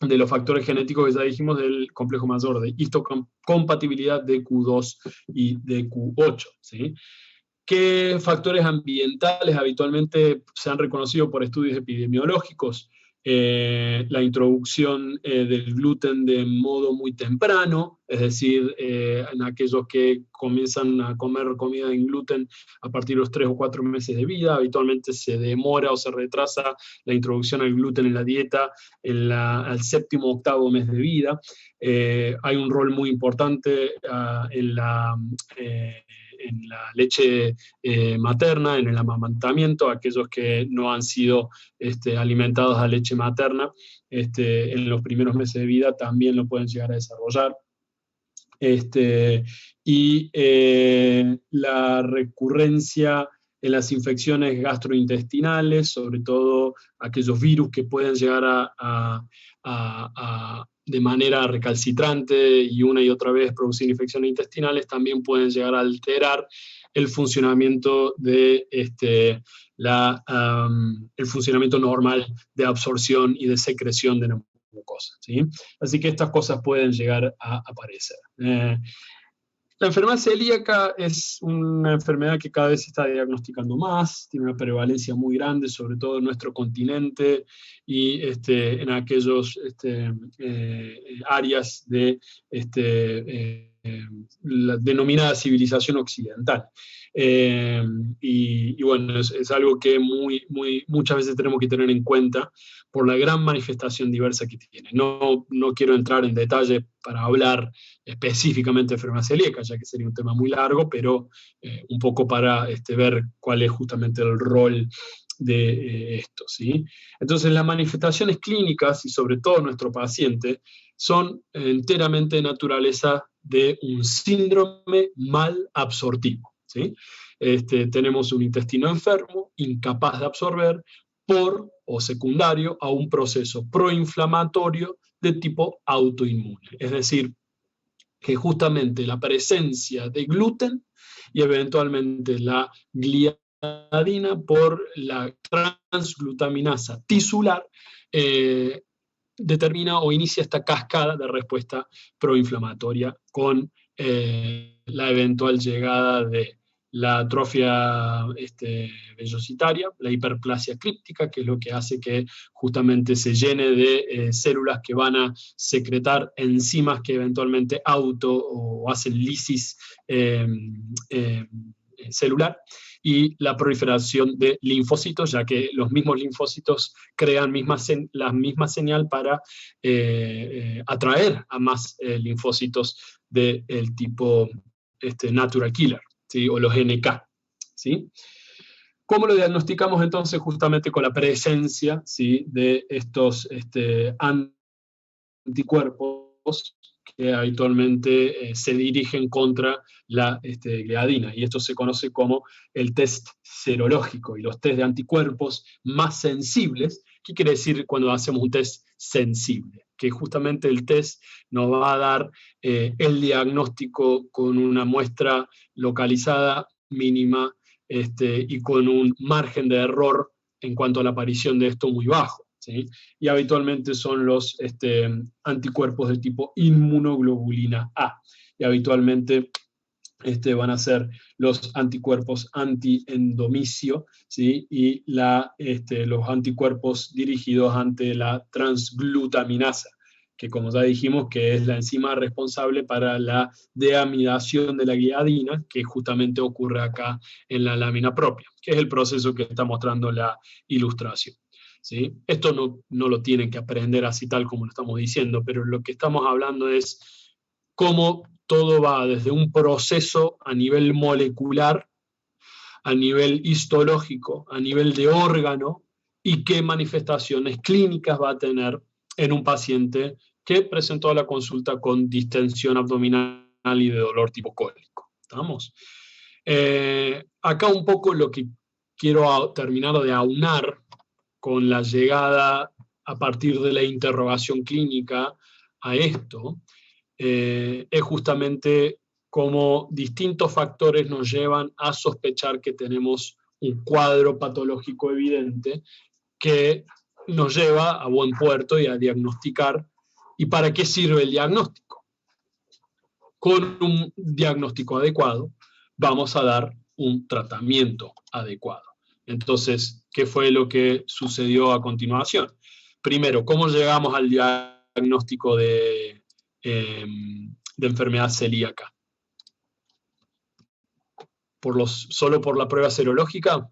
los factores genéticos que ya dijimos del complejo mayor de histocompatibilidad de Q2 y de Q8, ¿sí? ¿Qué factores ambientales habitualmente se han reconocido por estudios epidemiológicos? La introducción del gluten de modo muy temprano, es decir, en aquellos que comienzan a comer comida en gluten a partir de los 3 o 4 meses de vida, habitualmente se demora o se retrasa la introducción al gluten en la dieta al 7º o 8º mes de vida. Hay un rol muy importante en la leche materna, en el amamantamiento, aquellos que no han sido alimentados a leche materna, en los primeros meses de vida también lo pueden llegar a desarrollar. Y la recurrencia en las infecciones gastrointestinales, sobre todo aquellos virus que pueden llegar de manera recalcitrante y una y otra vez producir infecciones intestinales, también pueden llegar a alterar el funcionamiento de el funcionamiento normal de absorción y de secreción de la mucosa, ¿sí? Así que estas cosas pueden llegar a aparecer. La enfermedad celíaca es una enfermedad que cada vez se está diagnosticando más, tiene una prevalencia muy grande, sobre todo en nuestro continente y en aquellos áreas de la denominada civilización occidental. Y bueno, es algo que muchas veces tenemos que tener en cuenta por la gran manifestación diversa que tiene. No quiero entrar en detalle para hablar específicamente de enfermedad celíaca, ya que sería un tema muy largo, pero un poco para ver cuál es justamente el rol de esto, ¿sí? Entonces las manifestaciones clínicas, y sobre todo nuestro paciente, son enteramente de naturaleza de un síndrome mal absortivo, ¿sí? Tenemos un intestino enfermo, incapaz de absorber, por o secundario a un proceso proinflamatorio de tipo autoinmune. Es decir, que justamente la presencia de gluten y eventualmente la gliadina por la transglutaminasa tisular determina o inicia esta cascada de respuesta proinflamatoria con la eventual llegada de la atrofia vellositaria, la hiperplasia críptica, que es lo que hace que justamente se llene de células que van a secretar enzimas que eventualmente o hacen lisis celular, y la proliferación de linfocitos, ya que los mismos linfocitos crean la misma señal para atraer a más linfocitos del tipo natural killer, ¿sí? O los NK, ¿sí? ¿Cómo lo diagnosticamos entonces? Justamente con la presencia, ¿sí?, de estos anticuerpos que habitualmente se dirigen contra la gliadina, y esto se conoce como el test serológico, y los test de anticuerpos más sensibles. ¿Qué quiere decir cuando hacemos un test sensible? Que justamente el test nos va a dar el diagnóstico con una muestra localizada mínima y con un margen de error en cuanto a la aparición de esto muy bajo, ¿sí? Y habitualmente son los anticuerpos de tipo inmunoglobulina A, y habitualmente van a ser los anticuerpos antiendomicio, ¿sí? Y los anticuerpos dirigidos ante la transglutaminasa, que como ya dijimos que es la enzima responsable para la deamidación de la gliadina, que justamente ocurre acá en la lámina propia, que es el proceso que está mostrando la ilustración. ¿Sí? Esto no lo tienen que aprender así tal como lo estamos diciendo, pero lo que estamos hablando es cómo todo va desde un proceso a nivel molecular, a nivel histológico, a nivel de órgano, y qué manifestaciones clínicas va a tener en un paciente que presentó a la consulta con distensión abdominal y de dolor tipo cólico. ¿Estamos? Acá un poco lo que quiero terminar de aunar con la llegada a partir de la interrogación clínica a esto, es justamente cómo distintos factores nos llevan a sospechar que tenemos un cuadro patológico evidente que nos lleva a buen puerto y a diagnosticar. ¿Y para qué sirve el diagnóstico? Con un diagnóstico adecuado vamos a dar un tratamiento adecuado. Entonces, ¿qué fue lo que sucedió a continuación? Primero, ¿cómo llegamos al diagnóstico de enfermedad celíaca? ¿Solo por la prueba serológica?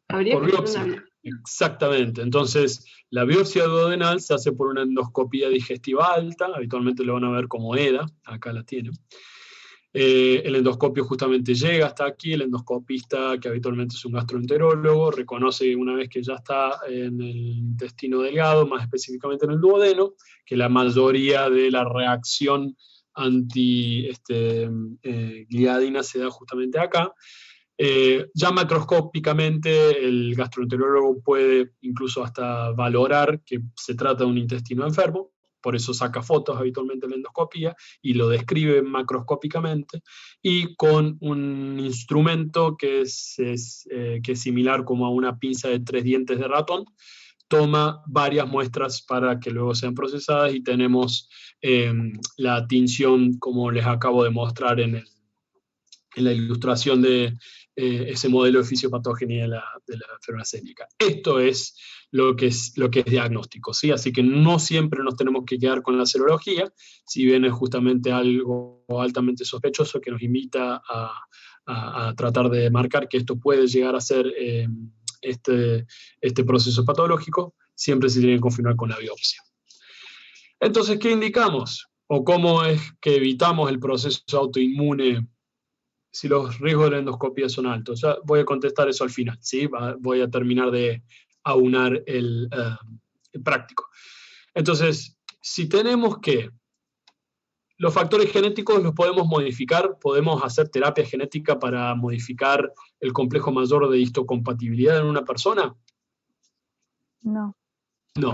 Habría Por que hacer biopsia. Exactamente. Entonces, la biopsia duodenal se hace por una endoscopía digestiva alta, habitualmente lo van a ver como EDA, acá la tienen. El endoscopio justamente llega hasta aquí, el endoscopista, que habitualmente es un gastroenterólogo, reconoce una vez que ya está en el intestino delgado, más específicamente en el duodeno, que la mayoría de la reacción anti-gliadina se da justamente acá. Ya macroscópicamente el gastroenterólogo puede incluso hasta valorar que se trata de un intestino enfermo, por eso saca fotos habitualmente en la endoscopía y lo describe macroscópicamente, y con un instrumento que es similar como a una pinza de 3 dientes de ratón, toma varias muestras para que luego sean procesadas y tenemos la tinción como les acabo de mostrar en la ilustración de ese modelo de fisiopatogenia de la enfermedad celíaca. Esto es lo que es diagnóstico, ¿sí? Así que no siempre nos tenemos que quedar con la serología, si bien es justamente algo altamente sospechoso que nos invita a tratar de marcar que esto puede llegar a ser este proceso patológico, siempre se tiene que confirmar con la biopsia. Entonces, ¿qué indicamos? ¿O cómo es que evitamos el proceso autoinmune si los riesgos de la endoscopia son altos? Ya voy a contestar eso al final, ¿sí? Voy a terminar de aunar el práctico. Entonces, si tenemos que los factores genéticos los podemos modificar, podemos hacer terapia genética para modificar el complejo mayor de histocompatibilidad en una persona. No. No.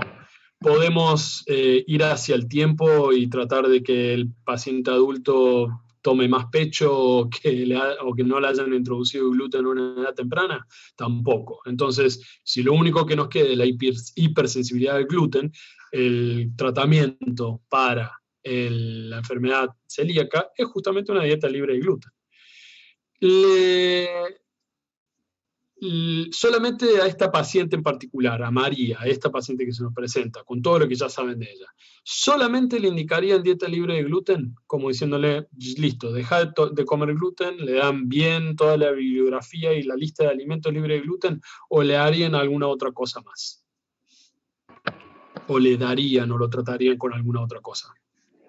Podemos ir hacia el tiempo y tratar de que el paciente adulto tome más pecho o que no le hayan introducido gluten en una edad temprana, tampoco. Entonces, si lo único que nos queda es la hipersensibilidad al gluten, el tratamiento para la enfermedad celíaca es justamente una dieta libre de gluten. Solamente a esta paciente en particular, a María, a esta paciente que se nos presenta, con todo lo que ya saben de ella, solamente le indicarían dieta libre de gluten, como diciéndole, listo, deja de comer gluten, le dan bien toda la bibliografía y la lista de alimentos libres de gluten, o le harían alguna otra cosa más. O le darían o lo tratarían con alguna otra cosa.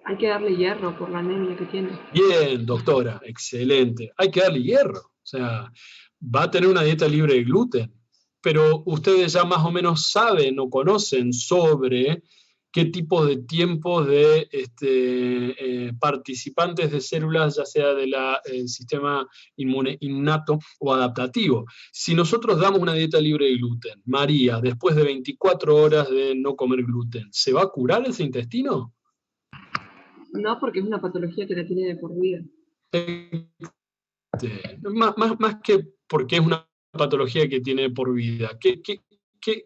Hay que darle hierro por la anemia que tiene. Bien, doctora, excelente. Hay que darle hierro. O sea, va a tener una dieta libre de gluten, pero ustedes ya más o menos saben o conocen sobre qué tipos de tiempos de participantes de células, ya sea del sistema inmune innato o adaptativo. Si nosotros damos una dieta libre de gluten, María, después de 24 horas de no comer gluten, ¿se va a curar ese intestino? No, porque es una patología que la tiene de por vida. Más que porque es una patología que tiene por vida. ¿Qué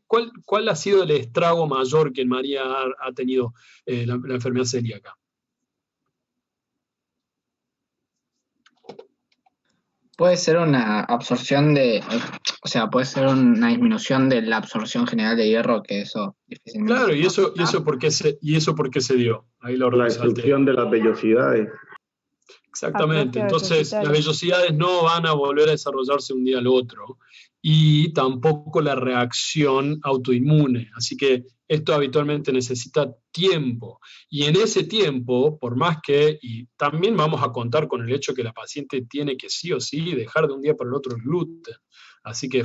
¿cuál ha sido el estrago mayor que en María ha tenido la enfermedad celíaca? Puede ser una absorción puede ser una disminución de la absorción general de hierro, que eso difícilmente. Claro, ¿y eso por qué se dio? Ahí lo La resalté. destrucción de las vellosidades. Exactamente, Atrofia entonces las vellosidades. vellosidades no van a volver a desarrollarse un día al otro y tampoco la reacción autoinmune, así que esto habitualmente necesita tiempo y en ese tiempo, por más que, y también vamos a contar con el hecho que la paciente tiene que sí o sí dejar de un día para el otro el gluten, así que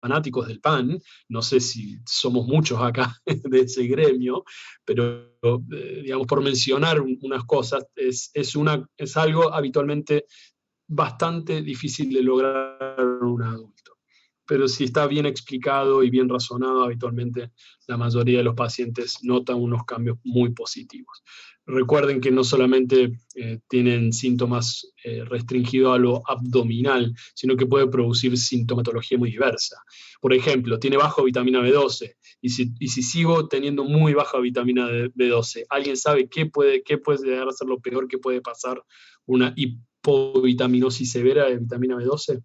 fanáticos del pan, no sé si somos muchos acá de ese gremio, pero digamos, por mencionar unas cosas, es algo habitualmente bastante difícil de lograr en un adulto. Pero si está bien explicado y bien razonado, habitualmente la mayoría de los pacientes notan unos cambios muy positivos. Recuerden que no solamente tienen síntomas restringidos a lo abdominal, sino que puede producir sintomatología muy diversa. Por ejemplo, tiene bajo vitamina B12, y si sigo teniendo muy baja vitamina B12, ¿alguien sabe qué puede llegar a ser lo peor que puede pasar una hipovitaminosis severa de vitamina B12?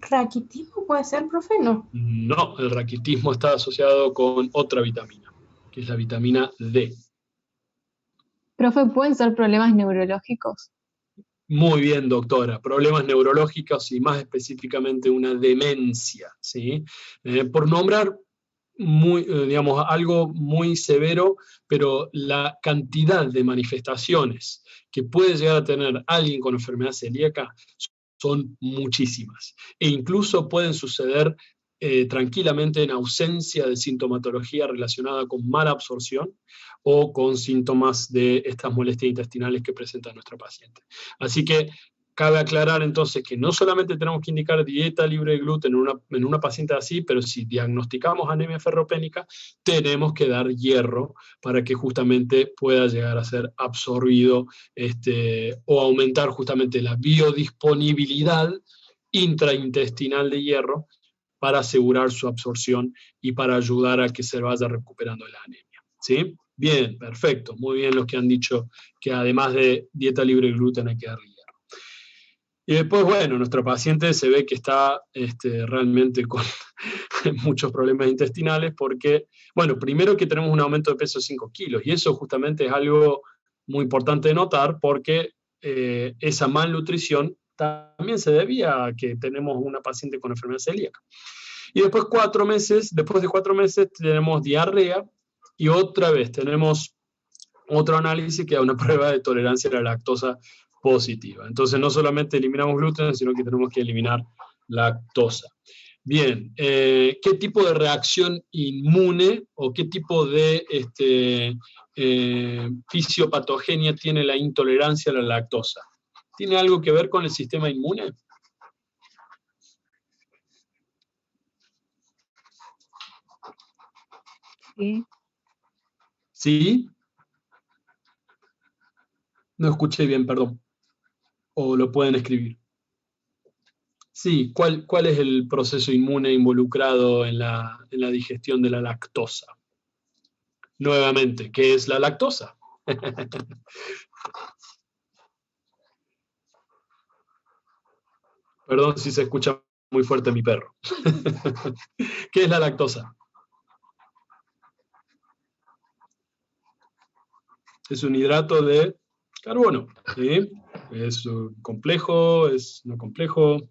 ¿Raquitismo puede ser, profe? No. No, el raquitismo está asociado con otra vitamina, que es la vitamina D. Profe, ¿pueden ser problemas neurológicos? Muy bien, doctora. Problemas neurológicos y más específicamente una demencia, ¿sí? Por nombrar digamos, algo muy severo, pero la cantidad de manifestaciones que puede llegar a tener alguien con enfermedad celíaca son muchísimas. E incluso pueden suceder tranquilamente en ausencia de sintomatología relacionada con mala absorción o con síntomas de estas molestias intestinales que presenta nuestra paciente. Así que cabe aclarar entonces que no solamente tenemos que indicar dieta libre de gluten en una paciente así, pero si diagnosticamos anemia ferropénica, tenemos que dar hierro para que justamente pueda llegar a ser absorbido o aumentar justamente la biodisponibilidad intraintestinal de hierro para asegurar su absorción y para ayudar a que se vaya recuperando la anemia. ¿Sí? Bien, perfecto. Muy bien los que han dicho que además de dieta libre de gluten hay que darle hierro. Y después, bueno, nuestro paciente se ve que está realmente con muchos problemas intestinales porque, bueno, primero que tenemos un aumento de peso de 5 kilos y eso justamente es algo muy importante de notar porque esa malnutrición también se debía a que tenemos una paciente con enfermedad celíaca. Y después después de 4 meses tenemos diarrea y otra vez tenemos otro análisis que da una prueba de tolerancia a la lactosa positiva. Entonces no solamente eliminamos gluten, sino que tenemos que eliminar lactosa. Bien, ¿qué tipo de reacción inmune o qué tipo de fisiopatogenia tiene la intolerancia a la lactosa? ¿Tiene algo que ver con el sistema inmune? Sí. ¿Sí? No escuché bien, perdón. O lo pueden escribir. Sí, ¿cuál es el proceso inmune involucrado en la digestión de la lactosa? Nuevamente, ¿qué es la lactosa? Perdón si se escucha muy fuerte mi perro. ¿Qué es la lactosa? Es un hidrato de carbono, ¿sí? Es complejo, es no complejo.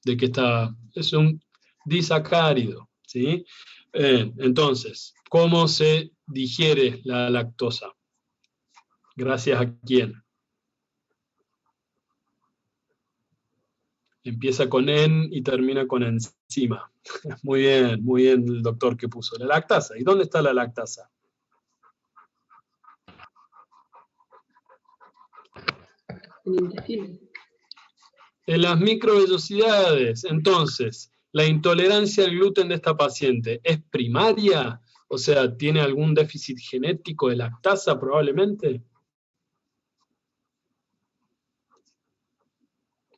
¿De qué está? Es un disacárido, ¿sí? Entonces, ¿cómo se digiere la lactosa? ¿Gracias a quién? Empieza con en y termina con enzima. Muy bien el doctor que puso. La lactasa. ¿Y dónde está la lactasa? En el intestino. En las microvellosidades. Entonces, ¿la intolerancia al gluten de esta paciente es primaria? O sea, ¿tiene algún déficit genético de lactasa probablemente?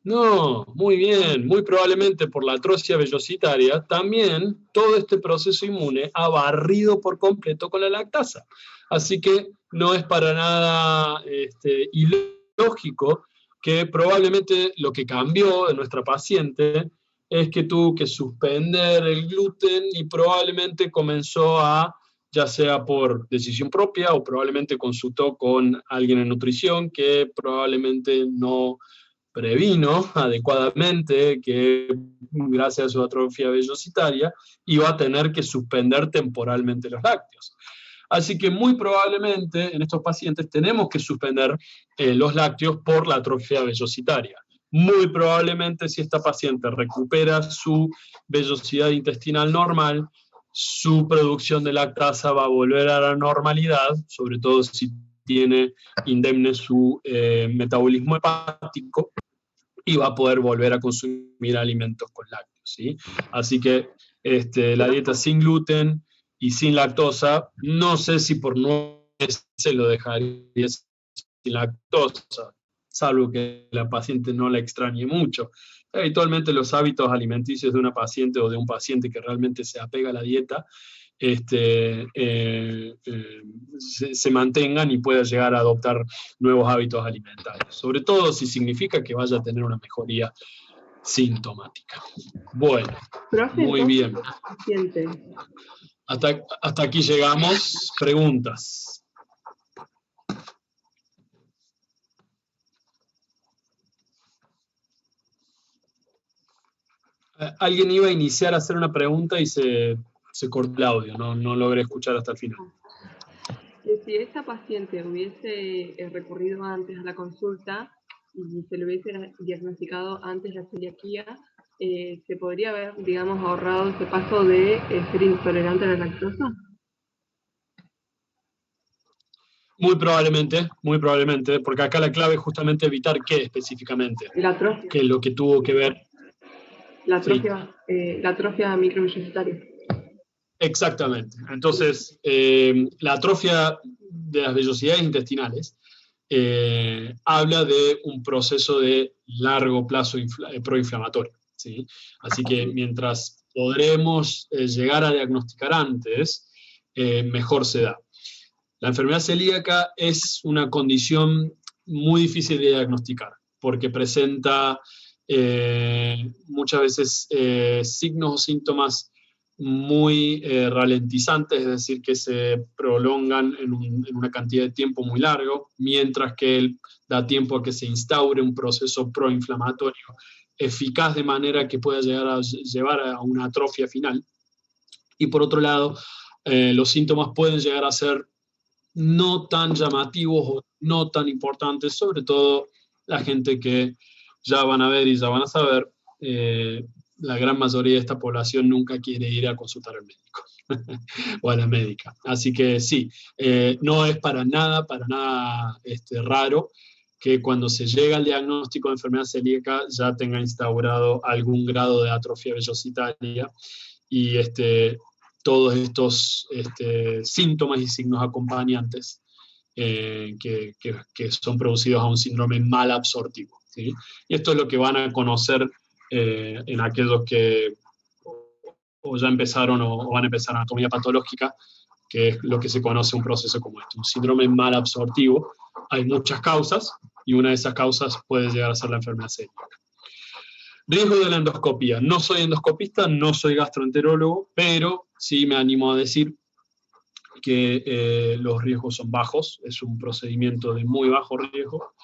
No, muy bien. Muy probablemente por la atrofia vellositaria, también todo este proceso inmune ha barrido por completo con la lactasa. Así que no es para nada ilógico que probablemente lo que cambió en nuestra paciente es que tuvo que suspender el gluten y probablemente comenzó a, ya sea por decisión propia o probablemente consultó con alguien en nutrición que probablemente no previno adecuadamente que gracias a su atrofia vellositaria iba a tener que suspender temporalmente los lácteos. Así que muy probablemente en estos pacientes tenemos que suspender los lácteos por la atrofia vellositaria. Muy probablemente si esta paciente recupera su vellosidad intestinal normal, su producción de lactasa va a volver a la normalidad, sobre todo si tiene indemne su metabolismo hepático, y va a poder volver a consumir alimentos con lácteos, ¿sí? Así que la dieta sin gluten y sin lactosa, no sé si por 9 se lo dejaría sin lactosa, salvo que la paciente no la extrañe mucho. Habitualmente los hábitos alimenticios de una paciente o de un paciente que realmente se apega a la dieta se mantengan y pueda llegar a adoptar nuevos hábitos alimentarios, sobre todo si significa que vaya a tener una mejoría sintomática. Bueno, Profe, muy bien. paciente. Hasta aquí llegamos. Preguntas. Alguien iba a iniciar a hacer una pregunta y se cortó el audio, no logré escuchar hasta el final. Que si esta paciente hubiese recurrido antes a la consulta y se le hubiese diagnosticado antes la celiaquía, ¿se podría haber, digamos, ahorrado ese paso de ser intolerante a la lactosa? Muy probablemente, porque acá la clave es justamente evitar qué específicamente. La atrofia. Que es lo que tuvo que ver. La atrofia microvellositaria. Exactamente. Entonces, la atrofia de las vellosidades intestinales habla de un proceso de largo plazo proinflamatorio, ¿sí? Así que mientras podremos llegar a diagnosticar antes, mejor se da. La enfermedad celíaca es una condición muy difícil de diagnosticar, porque presenta muchas veces signos o síntomas muy ralentizantes, es decir, que se prolongan en una cantidad de tiempo muy largo, mientras que da tiempo a que se instaure un proceso proinflamatorio eficaz de manera que pueda llevar a una atrofia final. Y por otro lado, los síntomas pueden llegar a ser no tan llamativos o no tan importantes, sobre todo la gente que ya van a ver y ya van a saber, la gran mayoría de esta población nunca quiere ir a consultar al médico o a la médica. Así que sí, no es para nada raro que cuando se llega al diagnóstico de enfermedad celíaca ya tenga instaurado algún grado de atrofia vellositaria y todos estos síntomas y signos acompañantes que son producidos a un síndrome mal absortivo, ¿sí? Y esto es lo que van a conocer en aquellos que o ya empezaron o van a empezar anatomía patológica, que es lo que se conoce un proceso como este, un síndrome mal absortivo. Hay muchas causas y una de esas causas puede llegar a ser la enfermedad celíaca. Riesgo de la endoscopía. No soy endoscopista, no soy gastroenterólogo, pero sí me animo a decir que los riesgos son bajos, es un procedimiento de muy bajo riesgo.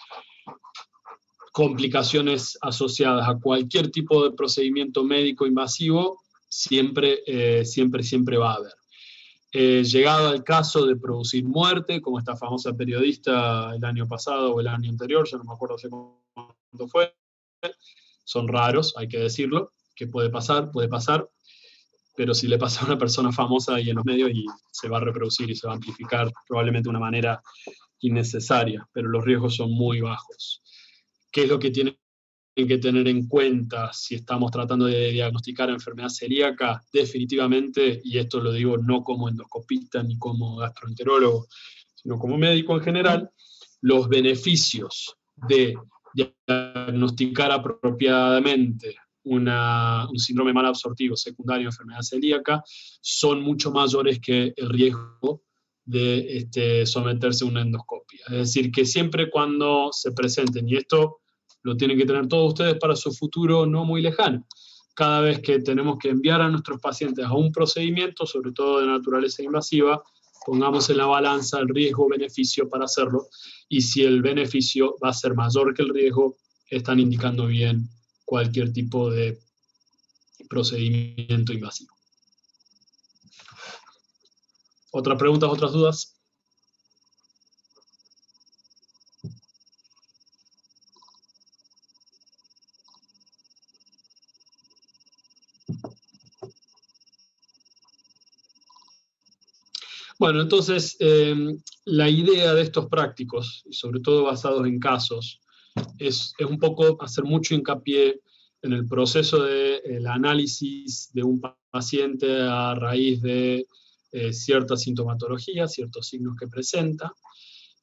Complicaciones asociadas a cualquier tipo de procedimiento médico invasivo siempre va a haber. Llegado al caso de producir muerte, como esta famosa periodista el año pasado o el año anterior, ya no me acuerdo hace cuánto fue, son raros, hay que decirlo, que puede pasar, pero si le pasa a una persona famosa ahí en los medios y se va a reproducir y se va a amplificar probablemente de una manera innecesaria, pero los riesgos son muy bajos. ¿Qué es lo que tienen que tener en cuenta si estamos tratando de diagnosticar enfermedad celíaca? Definitivamente, y esto lo digo no como endoscopista ni como gastroenterólogo, sino como médico en general, los beneficios de diagnosticar apropiadamente un síndrome malabsortivo secundario de enfermedad celíaca son mucho mayores que el riesgo de someterse a una endoscopia. Es decir, que siempre cuando se presenten, y esto lo tienen que tener todos ustedes para su futuro no muy lejano, cada vez que tenemos que enviar a nuestros pacientes a un procedimiento, sobre todo de naturaleza invasiva, pongamos en la balanza el riesgo-beneficio para hacerlo, y si el beneficio va a ser mayor que el riesgo, están indicando bien cualquier tipo de procedimiento invasivo. ¿Otras preguntas, otras dudas? Bueno, entonces, la idea de estos prácticos, y sobre todo basados en casos, es un poco hacer mucho hincapié en el proceso del análisis de un paciente a raíz de cierta sintomatología, ciertos signos que presenta,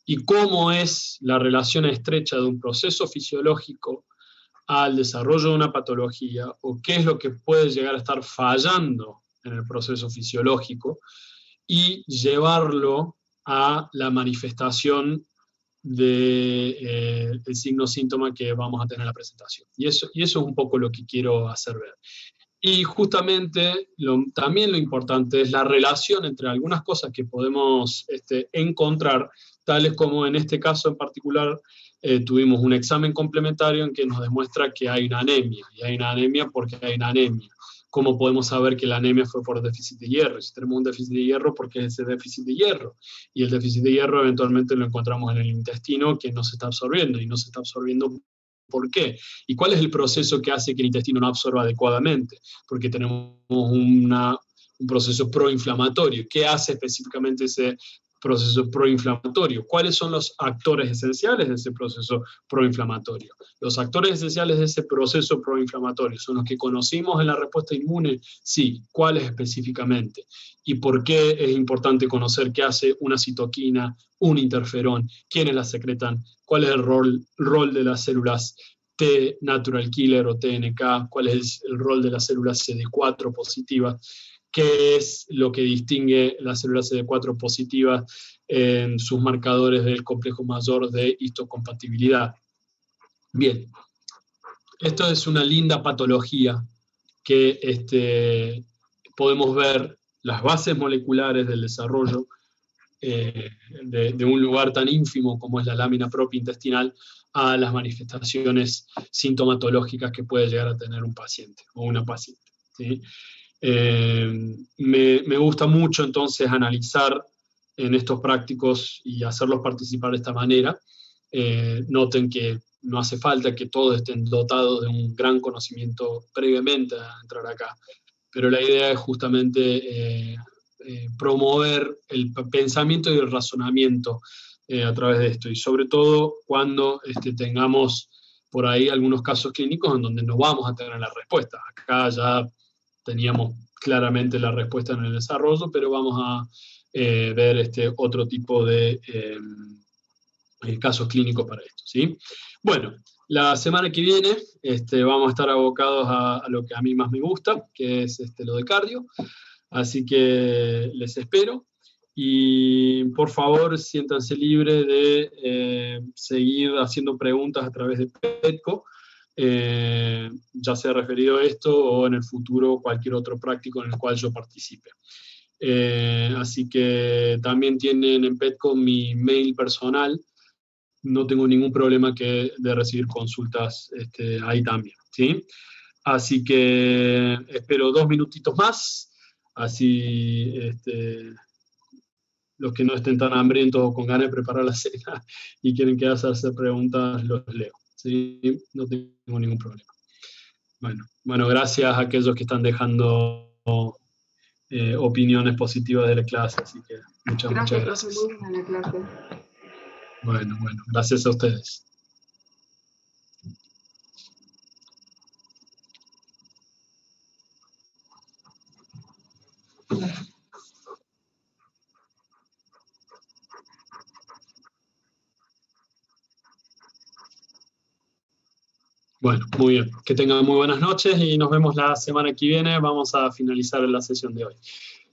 y cómo es la relación estrecha de un proceso fisiológico al desarrollo de una patología, o qué es lo que puede llegar a estar fallando en el proceso fisiológico, y llevarlo a la manifestación del signo-síntoma que vamos a tener en la presentación. Y eso es un poco lo que quiero hacer ver. Y justamente también lo importante es la relación entre algunas cosas que podemos encontrar, tales como en este caso en particular tuvimos un examen complementario en que nos demuestra que hay una anemia, y hay una anemia porque hay una anemia. ¿Cómo podemos saber que la anemia fue por déficit de hierro? Si tenemos un déficit de hierro, ¿por qué es ese déficit de hierro? Y el déficit de hierro eventualmente lo encontramos en el intestino, que no se está absorbiendo, y no se está absorbiendo. ¿Por qué? ¿Y cuál es el proceso que hace que el intestino no absorba adecuadamente? Porque tenemos un proceso proinflamatorio. ¿Qué hace específicamente ese proceso proinflamatorio? ¿Cuáles son los actores esenciales de ese proceso proinflamatorio? Los actores esenciales de ese proceso proinflamatorio son los que conocimos en la respuesta inmune. Sí, ¿cuáles específicamente? ¿Y por qué es importante conocer qué hace una citoquina, un interferón, quiénes las secretan, cuál es el rol de las células T natural killer o TNK, cuál es el rol de las células CD4 positivas, qué es lo que distingue las células CD4 positivas en sus marcadores del complejo mayor de histocompatibilidad. Bien, esto es una linda patología que podemos ver las bases moleculares del desarrollo de un lugar tan ínfimo como es la lámina propia intestinal a las manifestaciones sintomatológicas que puede llegar a tener un paciente o una paciente, ¿sí? Me gusta mucho entonces analizar en estos prácticos y hacerlos participar de esta manera. Noten que no hace falta que todos estén dotados de un gran conocimiento previamente a entrar acá, pero la idea es justamente promover el pensamiento y el razonamiento a través de esto, y sobre todo cuando tengamos por ahí algunos casos clínicos en donde no vamos a tener la respuesta. Acá ya teníamos claramente la respuesta en el desarrollo, pero vamos a ver otro tipo de casos clínicos para esto, ¿sí? Bueno, la semana que viene vamos a estar abocados a lo que a mí más me gusta, que es lo de cardio. Así que les espero y por favor siéntanse libres de seguir haciendo preguntas a través de Petco, ya sea referido a esto o en el futuro cualquier otro práctico en el cual yo participe. Así que también tienen en Petco mi mail personal. No tengo ningún problema de recibir consultas ahí también, ¿sí? Así que espero 2 minutitos más. Así los que no estén tan hambrientos o con ganas de preparar la cena y quieren quedarse a hacer preguntas, los leo, ¿sí? No tengo ningún problema. Bueno, gracias a aquellos que están dejando opiniones positivas de la clase, así que muchas gracias. Gracias, profe, muy buena la clase. Bueno, gracias a ustedes. Bueno, muy bien. Que tengan muy buenas noches y nos vemos la semana que viene. Vamos a finalizar la sesión de hoy.